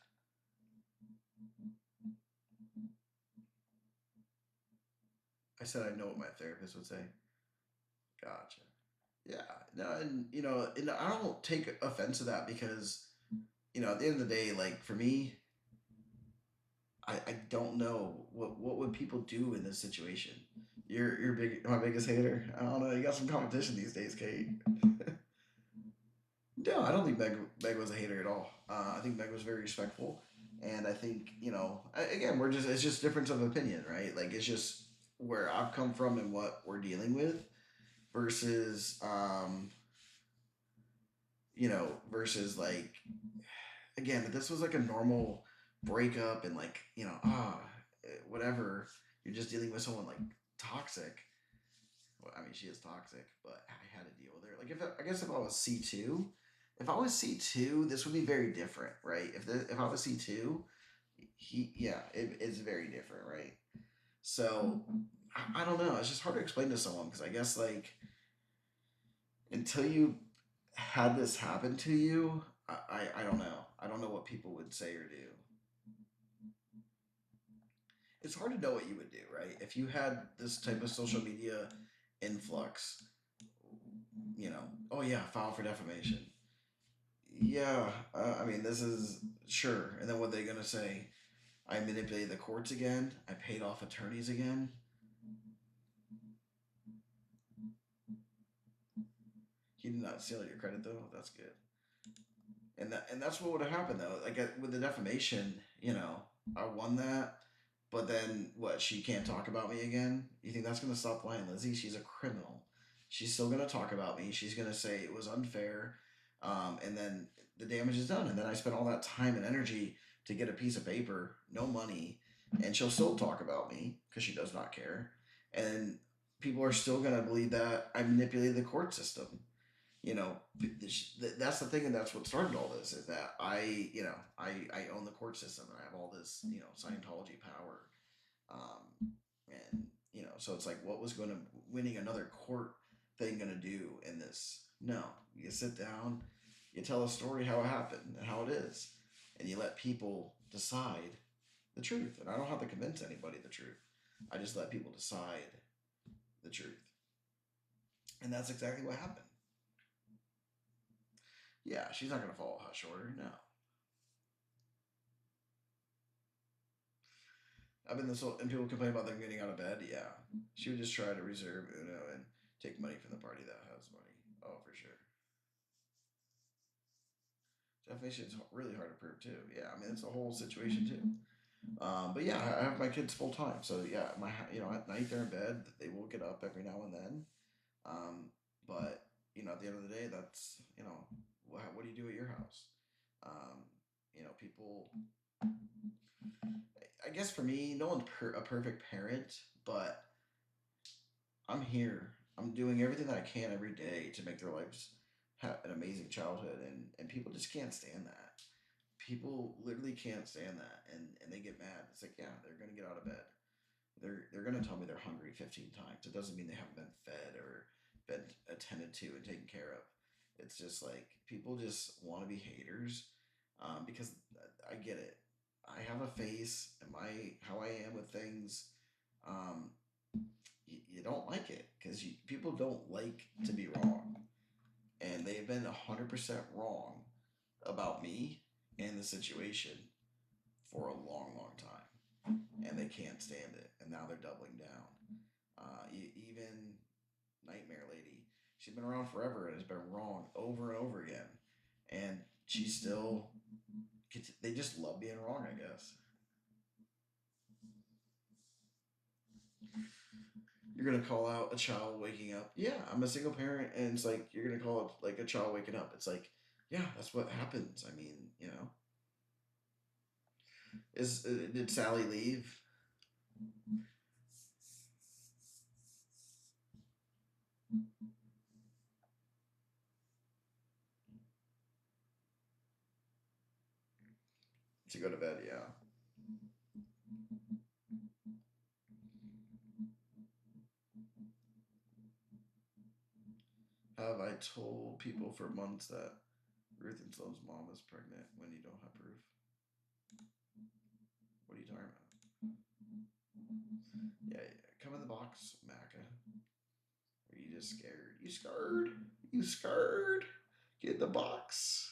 I said I know what my therapist would say. Gotcha. Yeah. No, and I don't take offense to that because at the end of the day, like for me, I don't know what would people do in this situation. You're big my biggest hater. I don't know. You got some competition these days, Kate. No, I don't think Meg was a hater at all. I think Meg was very respectful, and I think again we're just it's just difference of opinion, right? Like it's just where I've come from and what we're dealing with versus versus like again if this was like a normal breakup and like whatever you're just dealing with someone like toxic. Well, I mean, she is toxic, but I had to deal with her. Like, I guess if I was C2, if I was C2, this would be very different, right? If I was C2, it's very different, right? So I don't know. It's just hard to explain to someone because I guess like until you had this happen to you, I don't know. I don't know what people would say or do. It's hard to know what you would do, right? If you had this type of social media influx, oh yeah, file for defamation. Yeah, I mean, this is sure. And then what they gonna say? I manipulated the courts again. I paid off attorneys again. He did not steal your credit though. That's good. And that's what would have happened though. Like with the defamation, I won that, but then what? She can't talk about me again. You think that's gonna stop Lion Lizzie? She's a criminal. She's still gonna talk about me. She's gonna say it was unfair, and then the damage is done. And then I spent all that time and energy to get a piece of paper, no money, and she'll still talk about me because she does not care. And people are still gonna believe that I manipulated the court system. That's the thing, and that's what started all this. Is that I own the court system, and I have all this Scientology power, and so it's like, what was going to winning another court thing going to do in this? No, you sit down, you tell a story how it happened and how it is, and you let people decide the truth. And I don't have to convince anybody the truth. I just let people decide the truth, and that's exactly what happened. Yeah, she's not going to follow hush order. No, I've been this whole, and people complain about them getting out of bed. Yeah, she would just try to reserve Uno and take money from the party that has money. Oh, for sure. Defamation is really hard to prove too. Yeah, I mean it's a whole situation too. But yeah, I have my kids full time, so yeah, at night they're in bed. They will get up every now and then. Um, but at the end of the day, that's what do you do at your house? Um, people. I guess for me, no one's a perfect parent, but I'm here. I'm doing everything that I can every day to make their lives have an amazing childhood, and people just can't stand that. People literally can't stand that, and they get mad. It's like, yeah, they're gonna get out of bed. They're gonna tell me they're hungry 15 times. It doesn't mean they haven't been fed or been attended to and taken care of. It's just like people just want to be haters, because I get it. I have a face, and my how I am with things. Um, you don't like it because people don't like to be wrong, and they've been 100% wrong about me and the situation for a long, long time, and they can't stand it, and now they're doubling down. Even Nightmare Lady, she's been around forever and has been wrong over and over again, and she still they just love being wrong, I guess. You're gonna call out a child waking up. Yeah, I'm a single parent, and it's like you're gonna call it like a child waking up. It's like, yeah, that's what happens. I mean, is did Sally leave to go to bed? Yeah. Have I told people for months that Ruth and Sloan's mom is pregnant when you don't have proof? What are you talking about? Yeah, yeah. Come in the box, Macca. Are you just scared? You scared? You scared? Get in the box.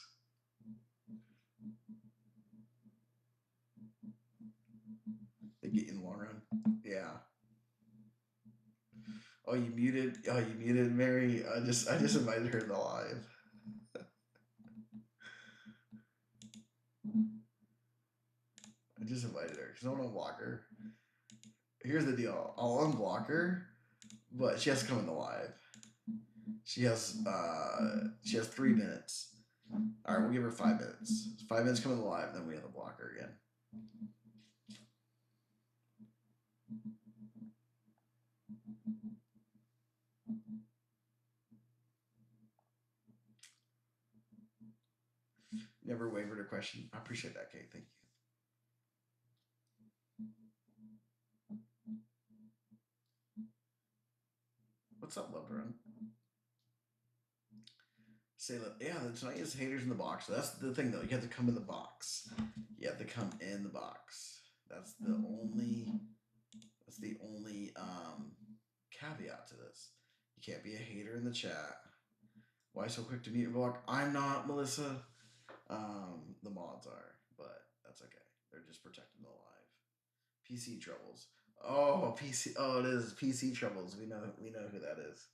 They get you in the long run. Yeah. Oh, you muted. Oh, you muted Mary. I just invited her to the live. I just invited her because I don't want to block her. Here's the deal. I'll unblock her, but she has to come in the live. She has 3 minutes. All right, we'll give her 5 minutes. 5 minutes coming live, then we have to block her again. Never wavered a question. I appreciate that, Kate. Thank you. What's up, Love Run? Say that. Yeah, tonight is haters in the box. So that's the thing, though. You have to come in the box. You have to come in the box. That's the only. That's the only caveat to this. You can't be a hater in the chat. Why so quick to mute and block? I'm not, Melissa. The mods are, but that's okay. They're just protecting the live. PC troubles. Oh, PC. Oh, it is PC troubles. We know who that is.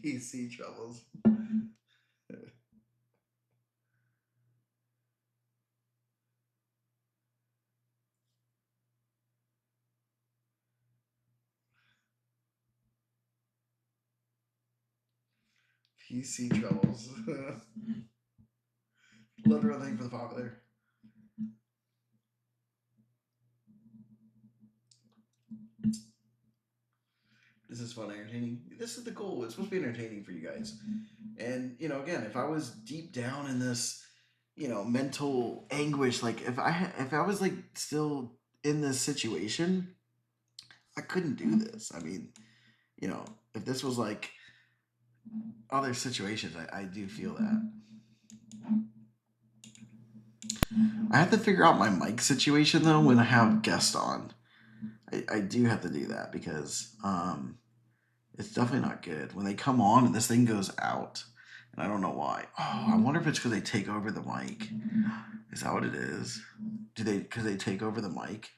PC troubles. PC troubles. Love to thing for the popular. This is fun, entertaining. This is the goal. It's supposed to be entertaining for you guys. And again, if I was deep down in this, mental anguish, like if I was like still in this situation, I couldn't do this. I mean, if this was like other situations, I do feel that. I have to figure out my mic situation though when I have guests on. I do have to do that because it's definitely not good when they come on and this thing goes out, and I don't know why. Oh, I wonder if it's because they take over the mic. Is that what it is? Because they take over the mic?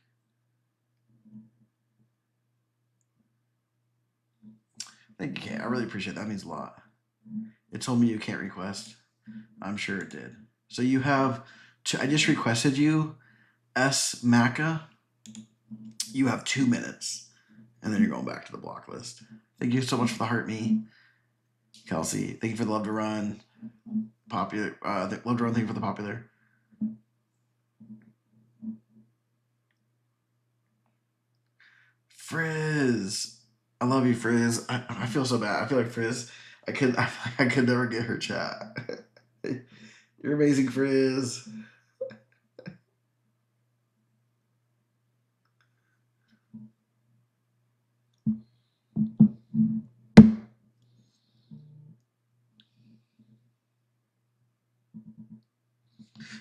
Thank you, Kate. I really appreciate that. That means a lot. It told me you can't request. I'm sure it did. So you have. I just requested you, S Maca. You have 2 minutes, and then you're going back to the block list. Thank you so much for the heart me, Kelsey. Thank you for the love to run. Popular. Love to run. Thank you for the popular. Frizz. I love you, Frizz. I feel so bad. I feel like Frizz. I could never get her chat. You're amazing, Frizz.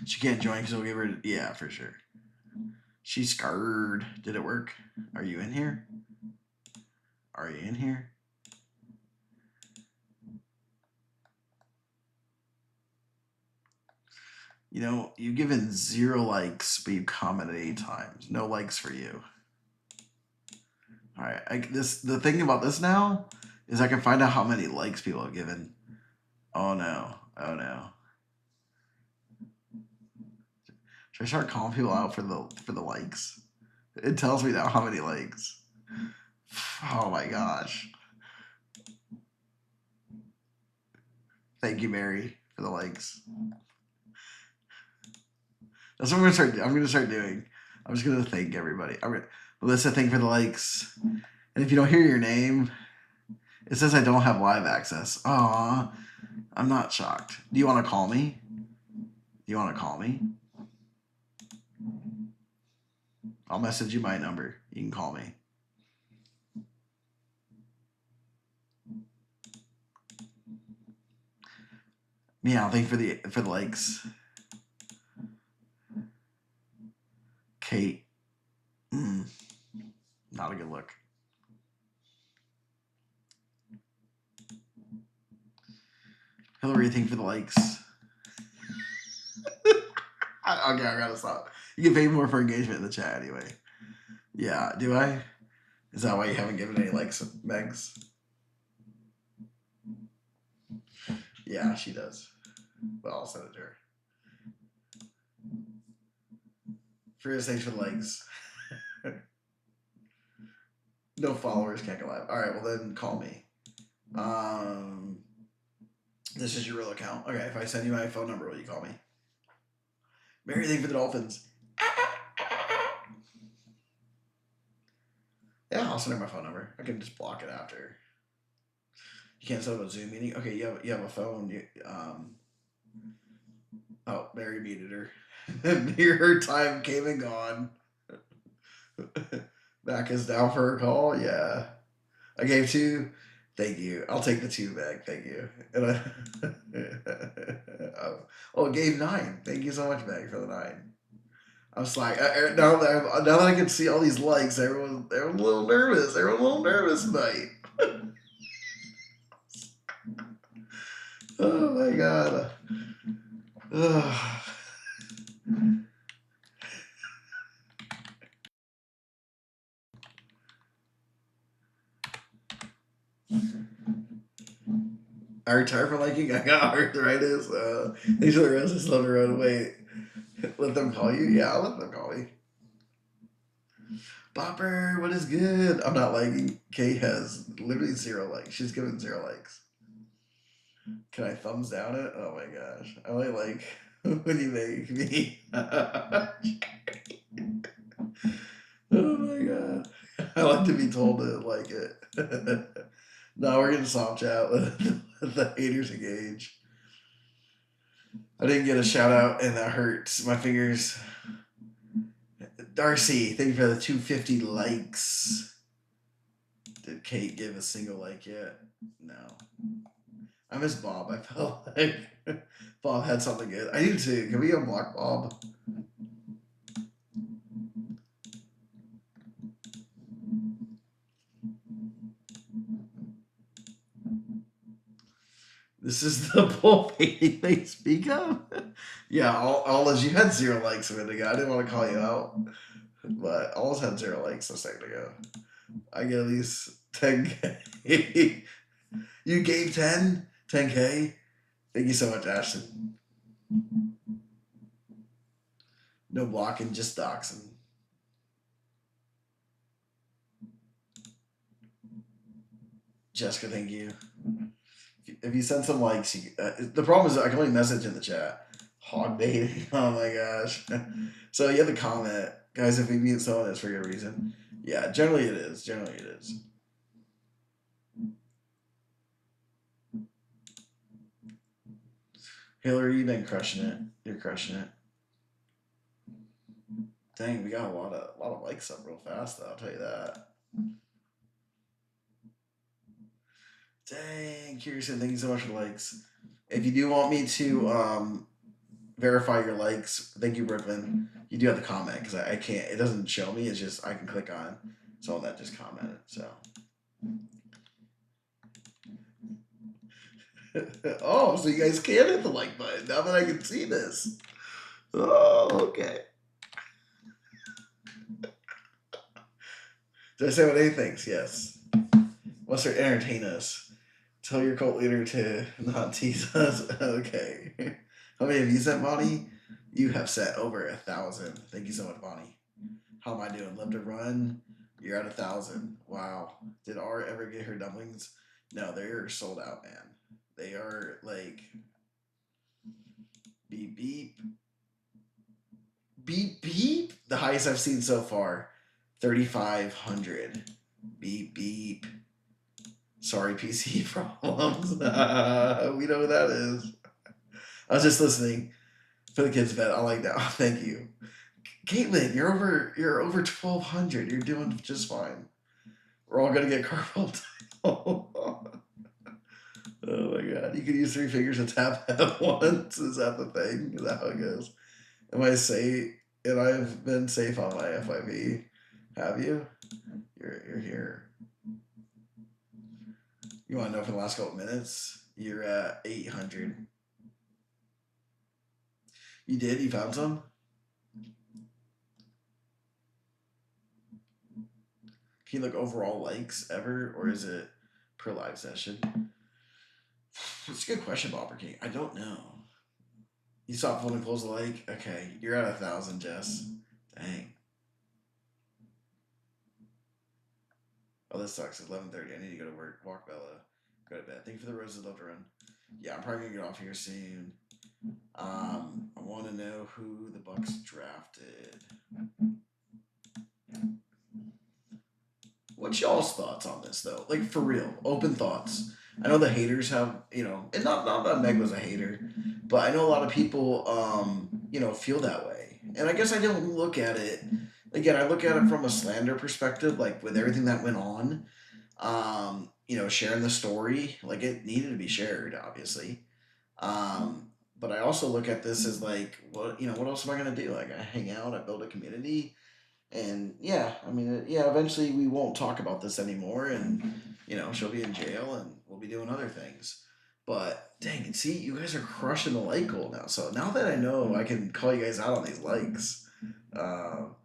She can't join because we'll give her. Yeah, for sure. She's scared. Did it work? Are you in here? Are you in here? You've given 0 likes, but you commented 8 times. No likes for you. All right. The thing about this now is I can find out how many likes people have given. Oh no. Oh no. Should I start calling people out for the likes? It tells me now how many likes. Oh my gosh. Thank you, Mary, for the likes. That's what I'm gonna start doing. I'm just gonna thank everybody. Melissa, thank you for the likes. And if you don't hear your name, it says I don't have live access. Aw, I'm not shocked. Do you want to call me? I'll message you my number. You can call me. Meow, thank you for the likes. Kate. Not a good look. Hillary, thank you for the likes. Okay, I gotta stop. You get paid more for engagement in the chat anyway. Yeah, do I? Is that why you haven't given any likes, Megs? Yeah, she does. But I'll send it to her. Furious, thanks for the likes. No followers, can't go live. All right, well then call me. This is your real account. Okay, if I send you my phone number, will you call me? Mary, thank you for the dolphins. Yeah, I'll send her my phone number. I can just block it after. You can't set up a Zoom meeting. Okay, you have a phone. Oh, Mary muted her. Her time came and gone. Back is down for a call. Yeah, I gave 2. Thank you. I'll take the 2 back. Thank you. And I gave 9. Thank you so much, Meg, for the 9. I was like, now that I can see all these likes, everyone's a little nervous. Everyone's a little nervous tonight. Oh my god. Ugh. I retired from liking. I got arthritis. These are the roses love to run away. Let them call you? Yeah, I'll let them call me. Bopper, what is good? I'm not liking. Kate has literally 0 likes. She's given 0 likes. Can I thumbs down it? Oh my gosh. I only like when you make me. Oh my god. I like to be told to like it. No, we're gonna soft chat. Let the haters engage. I didn't get a shout out and that hurts my fingers. Darcy, thank you for the 250 likes. Did Kate give a single like yet? No. I miss Bob. I felt like Bob had something good. I do too. Can we unblock Bob? This is the bull baiting they speak of. Yeah, all as you had 0 likes a minute ago. I didn't want to call you out, but all had 0 likes a second ago. I get at least 10K. You gave 10K. Thank you so much, Ashton. No blocking, just doxing. Jessica, thank you. If you send some likes, the problem is I can only message in the chat. Hog baiting. Oh my gosh. So you have to comment, guys. If we mute someone, it's for a good reason. Yeah, generally it is. Generally it is. Hillary, you've been crushing it. You're crushing it. Dang, we got a lot of likes up real fast, though. I'll tell you that. Dang, Kirsten, thank you so much for the likes. If you do want me to verify your likes, thank you, Brooklyn. You do have to comment because I can't. It doesn't show me. It's just I can click on someone that just commented. So. Oh, so you guys can hit the like button now that I can see this. Oh, okay. Did I say what Dave thinks? Yes. Wants to entertain us. Tell your cult leader to not tease us. Okay. How many have you sent, Bonnie? You have sent over 1,000. Thank you so much, Bonnie. How am I doing? Live to run. You're at 1,000. Wow. Did R ever get her dumplings? No, they're sold out, man. They are like beep beep. Beep beep. The highest I've seen so far, 3,500. Beep beep. Sorry, PC problems. We know who that is. I was just listening for the kids' bed. I like that. Oh, thank you, Caitlin. You're over 1,200. You're doing just fine. We're all gonna get carpal tunnel. Oh my god! You can use 3 fingers to tap at once. Is that the thing? Is that how it goes? Am I safe? And I've been safe on my FIV. Have you? You're here. You want to know for the last couple minutes? You're at 800. You did? You found some? Can you look overall likes ever, or is it per live session? It's a good question, Bobber King. I don't know. You saw phone and close the like? Okay, you're at 1,000, Jess. Dang. Oh, this sucks. It's 11:30. I need to go to work. Walk Bella. Go to bed. Thank you for the roses. Love to run. Yeah, I'm probably gonna get off here soon. I want to know who the Bucks drafted. What's y'all's thoughts on this though? Like for real, open thoughts. I know the haters have, and not that Meg was a hater, but I know a lot of people, feel that way. And I guess I don't look at it. Again, I look at it from a slander perspective, like with everything that went on. Sharing the story, like it needed to be shared, obviously. But I also look at this as like, what else am I gonna do? Like I hang out, I build a community, and yeah, I mean, yeah, eventually we won't talk about this anymore, and she'll be in jail, and we'll be doing other things. But dang it, see, you guys are crushing the like goal now. So now that I know, I can call you guys out on these likes. Um,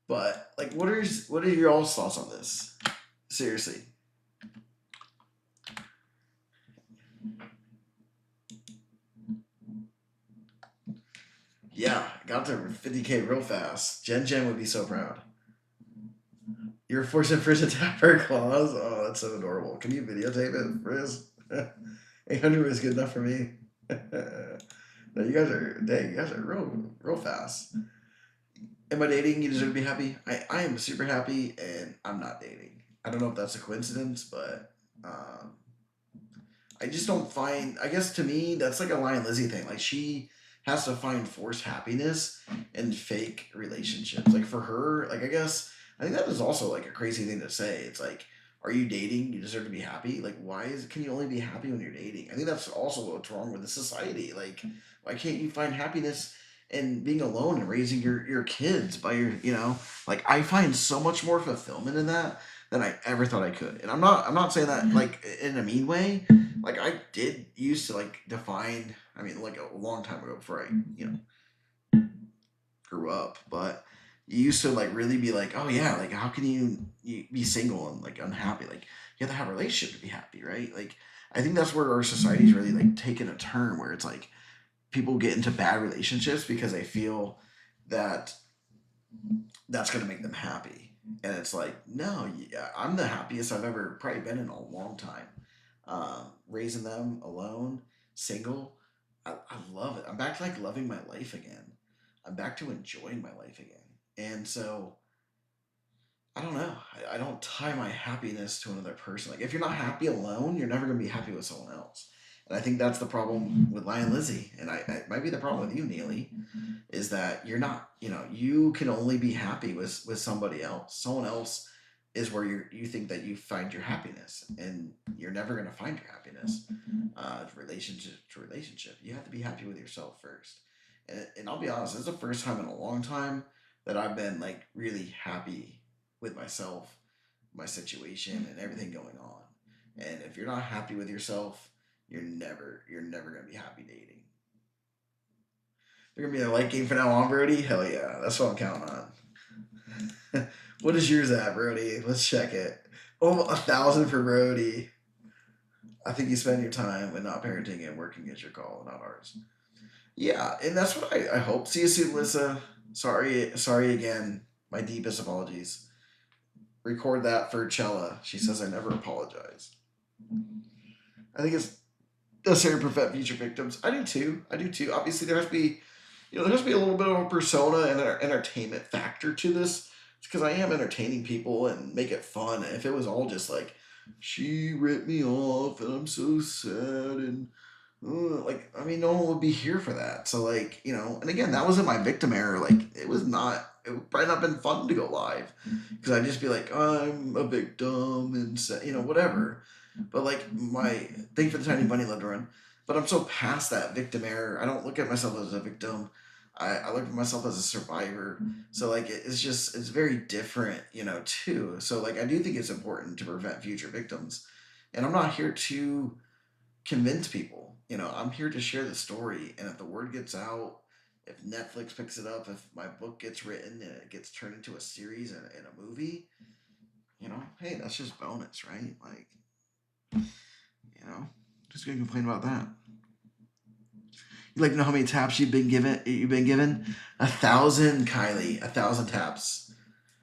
but like, what are your all's thoughts on this? Seriously. Yeah, got to 50K real fast. Jen would be so proud. You're forcing Frizz to tap her claws. Oh, that's so adorable. Can you videotape it, Frizz? 800 is good enough for me. No, you guys are real fast. Am I dating? You deserve to be happy. I am super happy, and I'm not dating. I don't know if that's a coincidence, but um, I just don't find. I guess to me, that's like a Lion Lizzie thing. Like she has to find forced happiness in fake relationships. Like for her, like I think that is also like a crazy thing to say. It's like, are you dating? You deserve to be happy. Like, can you only be happy when you're dating? I think that's also what's wrong with the society. Like, why can't you find happiness in being alone and raising your kids by like I find so much more fulfillment in that than I ever thought I could. And I'm not saying that like in a mean way. Like I did used to like define. I mean, like a long time ago before I grew up, but you used to like really be like, oh yeah, like how can you be single and like unhappy? Like you have to have a relationship to be happy, right? Like I think that's where our society's really like taken a turn where it's like people get into bad relationships because they feel that that's going to make them happy. And it's like, no, yeah, I'm the happiest I've ever probably been in a long time. Raising them alone, single, I love it. I'm back to like loving my life again. I'm back to enjoying my life again. And so I don't know. I don't tie my happiness to another person. Like if you're not happy alone, you're never gonna be happy with someone else. And I think that's the problem with Lion Lizzie, and it might be the problem with you, Neely, is that you're not. You can only be happy with somebody else. Someone else is where you think that you find your happiness, and you're never gonna find your happiness. Relationship to relationship, you have to be happy with yourself first. And I'll be honest, this is the first time in a long time that I've been like really happy with myself, my situation, and everything going on. And if you're not happy with yourself, you're never gonna be happy dating. They're gonna be a light game for now on, Brody. Hell yeah, that's what I'm counting on. What is yours at, Brody? Let's check it. Oh, 1,000 for Brody. I think you spend your time with not parenting and working is your call, not ours. Yeah, and that's what I hope. See you soon, Lissa. Sorry again. My deepest apologies. Record that for Chella. She says I never apologize. I think it's necessary to prevent future victims. I do too. I do too. Obviously, there has to be, there has to be a little bit of a persona and an entertainment factor to this, because I am entertaining people and make it fun. If it was all just like, she ripped me off and I'm so sad and like, I mean, no one would be here for that. So like, and again, that wasn't my victim error. Like, it was not. It would probably not been fun to go live because I'd just be like, I'm a victim and whatever. But like thank you for the tiny bunny love to run. But I'm so past that victim error. I don't look at myself as a victim. I look at myself as a survivor. So like it's very different, too. So like I do think it's important to prevent future victims. And I'm not here to convince people. I'm here to share the story. And if the word gets out, if Netflix picks it up, if my book gets written and it gets turned into a series and a movie, hey, that's just bonus, right? Like, just gonna complain about that. You like to know how many taps you've been given? You've been given 1,000, Kylie. 1,000 taps.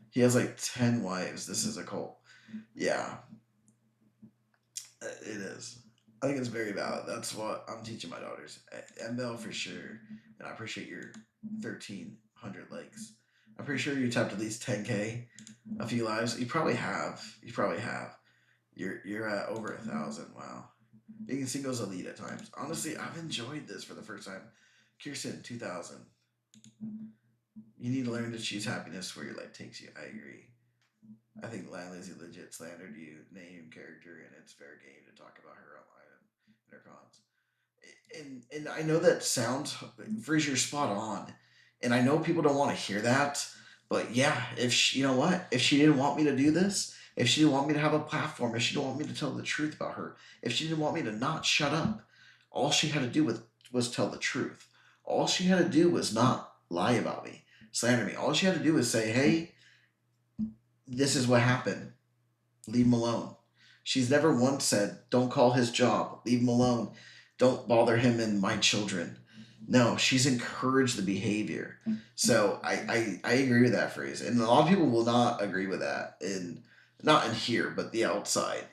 He has like 10 wives. This is a cult. Yeah, it is. I think it's very valid. That's what I'm teaching my daughters. ML for sure. And I appreciate your 1,300 likes. I'm pretty sure you tapped at least 10K a few lives. You probably have. You probably have. You're at over 1,000. Wow. Being single is elite at times. Honestly, I've enjoyed this for the first time. Kirsten, 2,000. You need to learn to choose happiness where your life takes you. I agree. I think Lizzie legit slandered you, name, character, and it's fair game to talk about her online and her cons. And I know that sounds Freeze, you're spot on, and I know people don't want to hear that, but yeah, if she, you know what, if she didn't want me to do this, if she didn't want me to have a platform, if she didn't want me to tell the truth about her, if she didn't want me to not shut up, all she had to do was tell the truth. All she had to do was not lie about me, slander me. All she had to do was say, hey, this is what happened. Leave him alone. She's never once said, don't call his job, leave him alone, don't bother him and my children. No, she's encouraged the behavior. So I agree with that phrase. And a lot of people will not agree with that. And not in here, but the outside.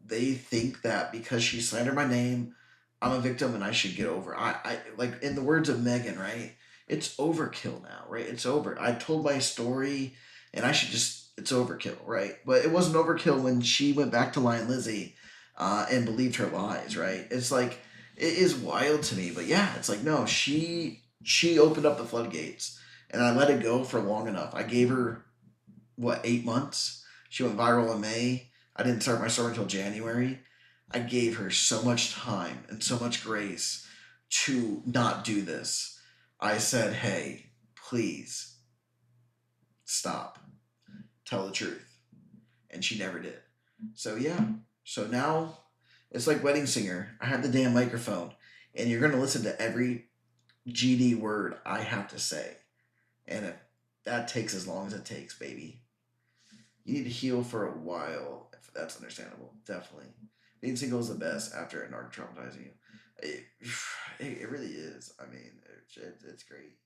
They think that because she slandered my name, I'm a victim and I should get over. I like in the words of Megan, right? It's overkill now, right? It's over. I told my story and I should just it's overkill, right? But it wasn't overkill when she went back to Lion Lizzie and believed her lies, right? It's like it is wild to me, but yeah, it's like no, she opened up the floodgates, and I let it go for long enough. I gave her what 8 months. She went viral in May. I didn't start my story until January. I gave her so much time and so much grace to not do this. I said, hey, please stop, tell the truth, and she never did. So yeah. So now it's like Wedding Singer. I have the damn microphone, and you're gonna listen to every GD word I have to say, and if that takes as long as it takes, baby. You need to heal for a while. If that's understandable, definitely. Being single is the best after a narc traumatizing you. It, it really is. I mean, it's great,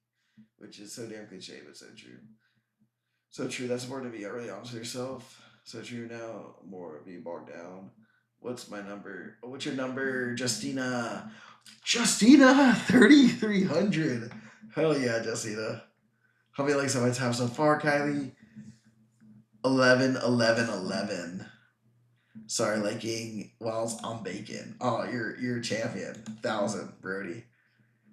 which is so damn cliche, but so true. So true. That's important to be really honest with yourself. So true now. More being bogged down. What's my number? Oh, what's your number, Justina? Justina, 3,300. Hell yeah, Justina. How many likes have I tapped so far, Kylie? 11, 11, 11. Sorry, liking whilst I'm baking. Oh, you're a champion. 1,000, Brody.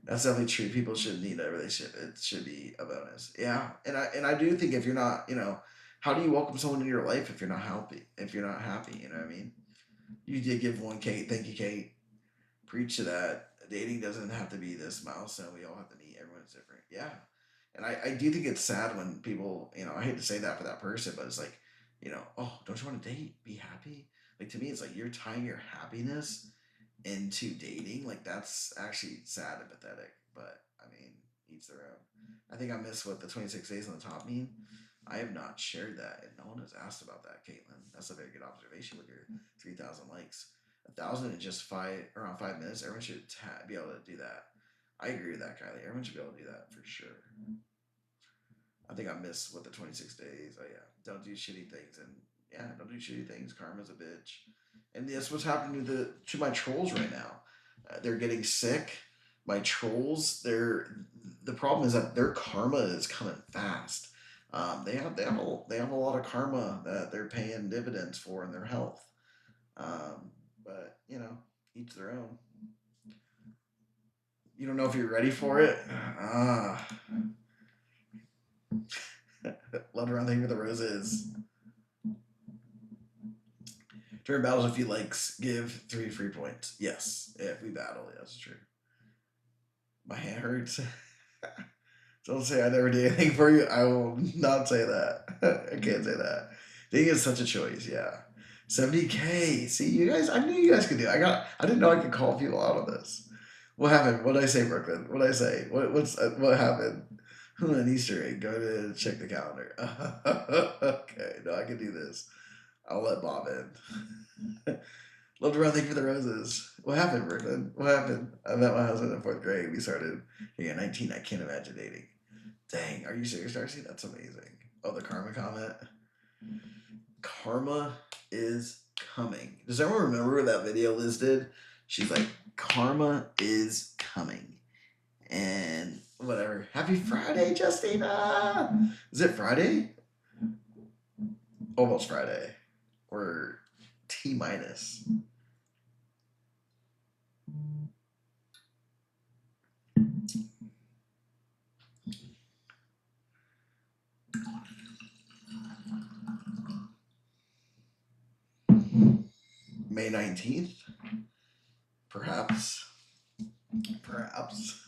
That's definitely true. People should need a relationship. It should be a bonus. Yeah, and I do think if you're not, how do you welcome someone into your life if you're not happy? If you're not happy, you know what I mean? You did give one Kate. Thank you, Kate. Preach to that. Dating doesn't have to be this milestone. We all have to meet. Everyone's different. Yeah, and I do think it's sad when people, I hate to say that for that person, but it's like, oh, don't you want to date? Be happy. Like to me, it's like you're tying your happiness into dating, like that's actually sad and pathetic. But I mean, each their own. I think I missed what the 26 days on the top mean. I have not shared that, and no one has asked about that, Caitlin. That's a very good observation with your 3,000 likes. 1,000 in just around 5 minutes. Everyone should be able to do that. I agree with that, Kylie. Everyone should be able to do that for sure. I think I missed what the 26 days. Oh yeah, don't do shitty things, and yeah, don't do shitty things. Karma's a bitch, and that's what's happening to my trolls right now. They're getting sick. My trolls, the problem is that their karma is coming fast. They have a lot of karma that they're paying dividends for in their health. But each their own. You don't know if you're ready for it. Ah, love around the thing with the roses. During battles, if you likes, give 3 free points. Yes, if we battle, yeah, that's true. My hand hurts. Don't say I never did anything for you. I will not say that. I can't say that. Dating is such a choice. Yeah, 70K. See, you guys. I knew you guys could do it. I didn't know I could call people out on this. What happened? What did I say, Brooklyn? What did I say? What happened? An Easter egg. Go to check the calendar. Okay, no, I can do this. I'll let Bob in. Love to run. Thank you for the roses. What happened, Brooklyn? What happened? I met my husband in fourth grade. We started. Yeah, 19. I can't imagine dating. Dang, are you serious, Darcy? That's amazing. Oh, the karma comment. Karma is coming. Does everyone remember that video Liz did? She's like, karma is coming. And whatever. Happy Friday, Justina. Is it Friday? Almost Friday. Or T minus. May 19th? Perhaps. Perhaps.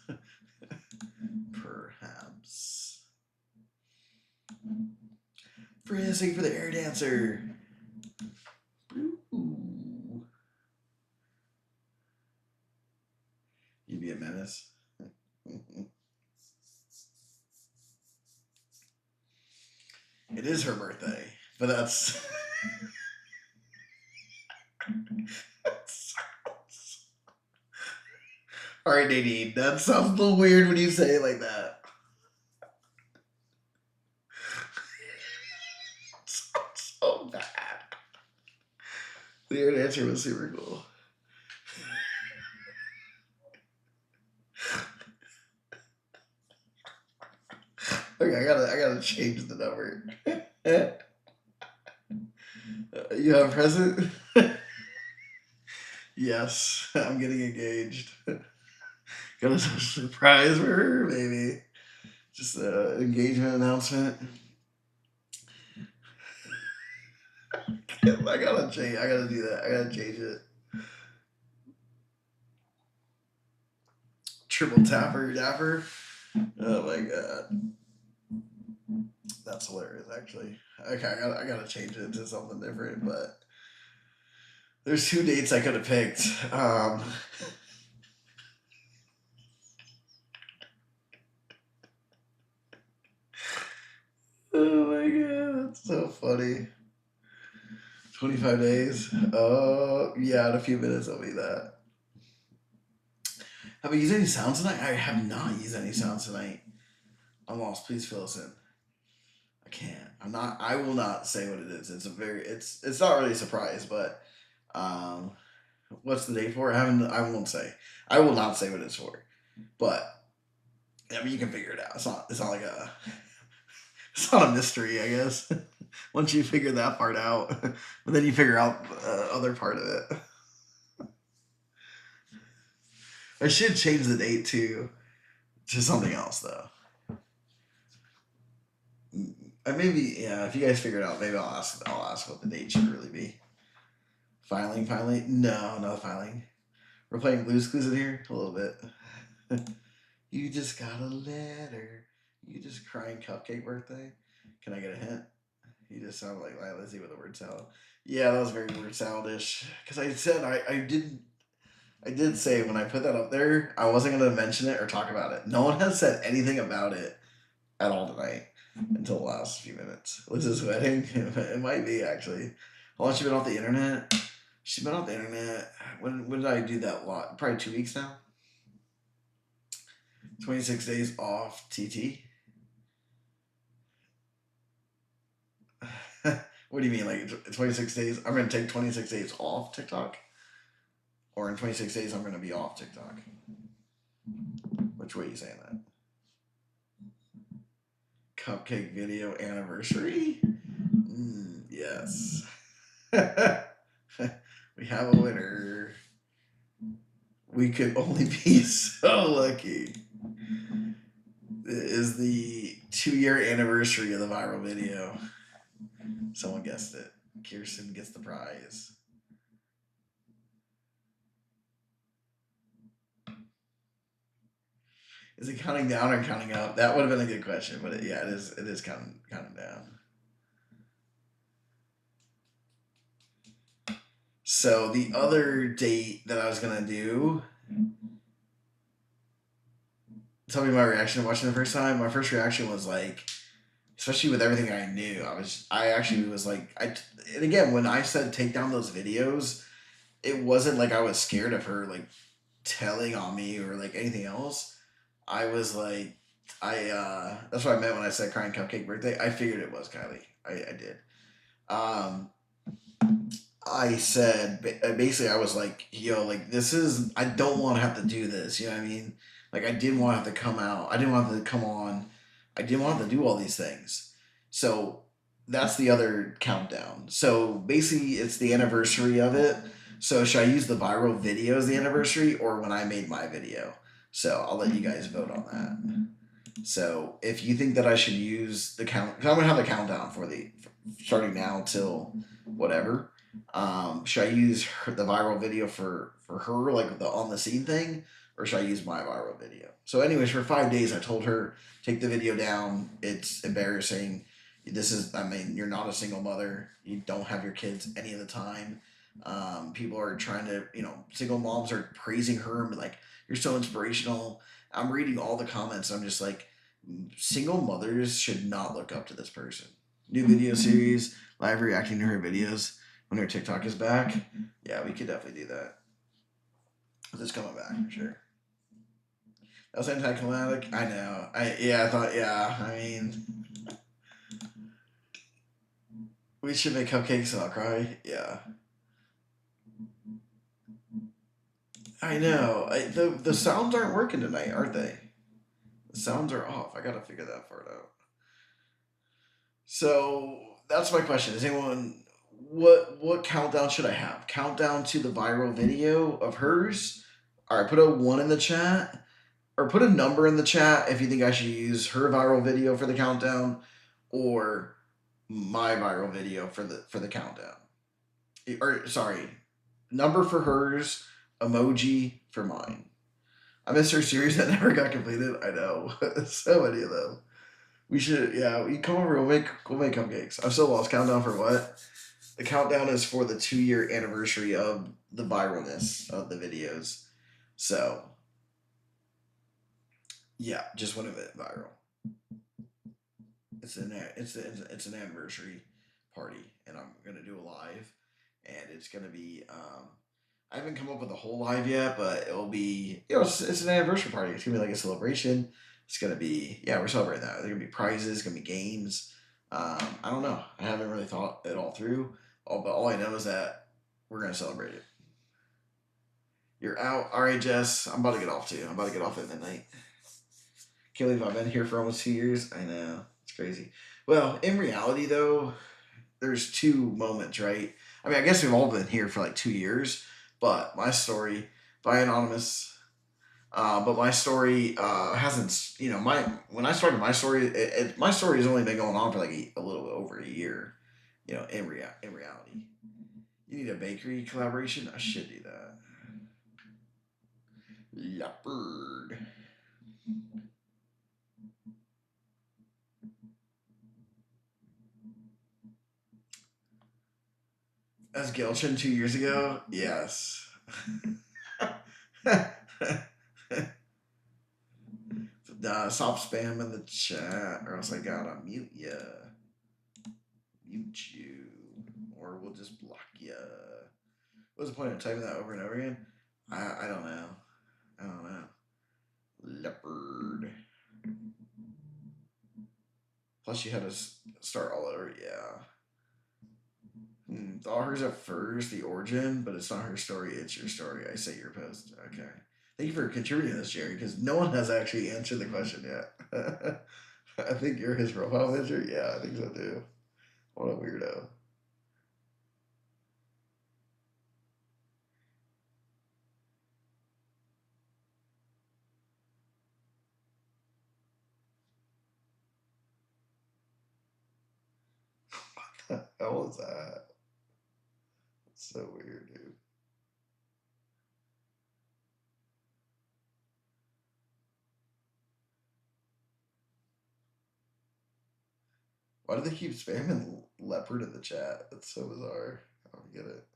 Perhaps. Frizzing for the air dancer. Ooh. You'd be a menace. It is her birthday, but that's. All right, Nadine, that sounds a little weird when you say it like that. It sounds so bad. The air dancer was super cool. Okay, I gotta change the number. You have a present? Yes, I'm getting engaged. Got a surprise for her, maybe. Just an engagement announcement. I gotta change. I gotta do that. I gotta change it. Triple tapper dapper. Oh my god, that's hilarious. Actually, okay, I gotta change it to something different. But there's two dates I could have picked. Oh my god, that's so funny. 25 days. Oh yeah, in a few minutes I'll be that. Have I used any sounds tonight? I have not used any sounds tonight. I'm lost. Please fill us in. I can't. I'm not. I will not say what it is. It's a very. It's not really a surprise, but um, what's the date for? I haven't. I won't say. I will not say what it's for. But I mean, you can figure it out. It's not. It's not like a. It's not a mystery, I guess. Once you figure that part out, but then you figure out the other part of it. I should change the date to something else though. I maybe yeah. If you guys figure it out, maybe I'll ask. I'll ask what the date should really be. Filing. No filing. We're playing Blue's Clues in here a little bit. You just got a letter. You just crying cupcake birthday. Can I get a hint? You just sound like Lizzie with a word salad. Yeah, that was very word saladish. Because I said I did say when I put that up there, I wasn't going to mention it or talk about it. No one has said anything about it at all tonight until the last few minutes. Liz's wedding? It might be, actually. How long has she been off the internet? She's been off the internet. When did I do that lot? Probably 2 weeks now. 26 days off TT. What do you mean, like 26 days? I'm going to take 26 days off TikTok? Or in 26 days, I'm going to be off TikTok? Which way are you saying that? Cupcake video anniversary? Yes. We have a winner. We could only be so lucky. It is the 2-year anniversary of the viral video. Someone guessed it. Kirsten gets the prize. Is it counting down or counting up? That would have been a good question, but yeah, it is. It is counting down. So the other date that I was gonna do. Tell me my reaction to watching the first time. My first reaction was like, especially with everything I knew. I actually was like, and again, when I said take down those videos, it wasn't like I was scared of her like telling on me or like anything else. I was like, that's what I meant when I said crying cupcake birthday. I figured it was Kylie. I did. Um, I said basically I was like, yo, like this is I don't want to have to do this. You know what I mean? Like I didn't want to have to come out. I didn't want to come on. I didn't want to do all these things. So that's the other countdown. So basically, it's the anniversary of it. So should I use the viral video as the anniversary or when I made my video? So I'll let you guys vote on that. So if you think that I should use the count, because I'm gonna have the countdown for the starting now till whatever. Should I use the viral video for her, like the on the scene thing, or should I use my viral video? So, anyways, for 5 days, I told her take the video down. It's embarrassing. This is, I mean, you're not a single mother. You don't have your kids any of the time. People are trying to, single moms are praising her and be like, you're so inspirational. I'm reading all the comments. I'm just like, single mothers should not look up to this person. New video series, live reacting to her videos when her TikTok is back. Yeah, we could definitely do that. It's coming back for sure. That was anticlimactic. I know. I thought, yeah. I mean, we should make cupcakes and I'll cry. Yeah. I know. The sounds aren't working tonight, aren't they? The sounds are off. I gotta figure that part out. So that's my question. Is anyone what countdown should I have? Countdown to the viral video of hers? All right, put a one in the chat or put a number in the chat if you think I should use her viral video for the countdown or my viral video for the countdown. Or sorry, number for hers, emoji for mine. I missed her series that never got completed. I know, so many of them. We should, yeah. We come over. We'll make cupcakes. I'm still lost. Countdown for what? The countdown is for the 2 year anniversary of the viralness of the videos. So yeah, just went a bit viral. It's an anniversary party, and I'm gonna do a live, and it's gonna be. I haven't come up with a whole live yet, but it'll be it's an anniversary party. It's gonna be like a celebration. It's gonna be we're celebrating that. There's gonna be prizes, gonna be games. I don't know. I haven't really thought it all through. But all I know is that we're gonna celebrate it. You're out. All right, Jess. I'm about to get off too. I'm about to get off at midnight. Can't believe I've been here for almost 2 years. I know. It's crazy. Well, in reality, though, there's two moments, right? I mean, I guess we've all been here for like 2 years, but my story by Anonymous. But my story hasn't, my when I started my story, my story has only been going on for like a little bit over a year. In reality, you need a bakery collaboration. I should do that. Leopard. As Gilchin 2 years ago, yes. Stop spamming the chat, or else I gotta mute ya. Mute you, or we'll just block ya. What's the point of typing that over and over again? I don't know. I don't know. Leopard. Plus, you had to start all over. Yeah. Thought hers at first, the origin, but it's not her story. It's your story. I say your post. Okay. Thank you for contributing to this, Jerry, because no one has actually answered the question yet. I think you're his profile picture. Yeah, I think so too. What a weirdo. What the hell is that? It's so weird, dude. Why do they keep spamming leopard in the chat? That's so bizarre. I don't get it.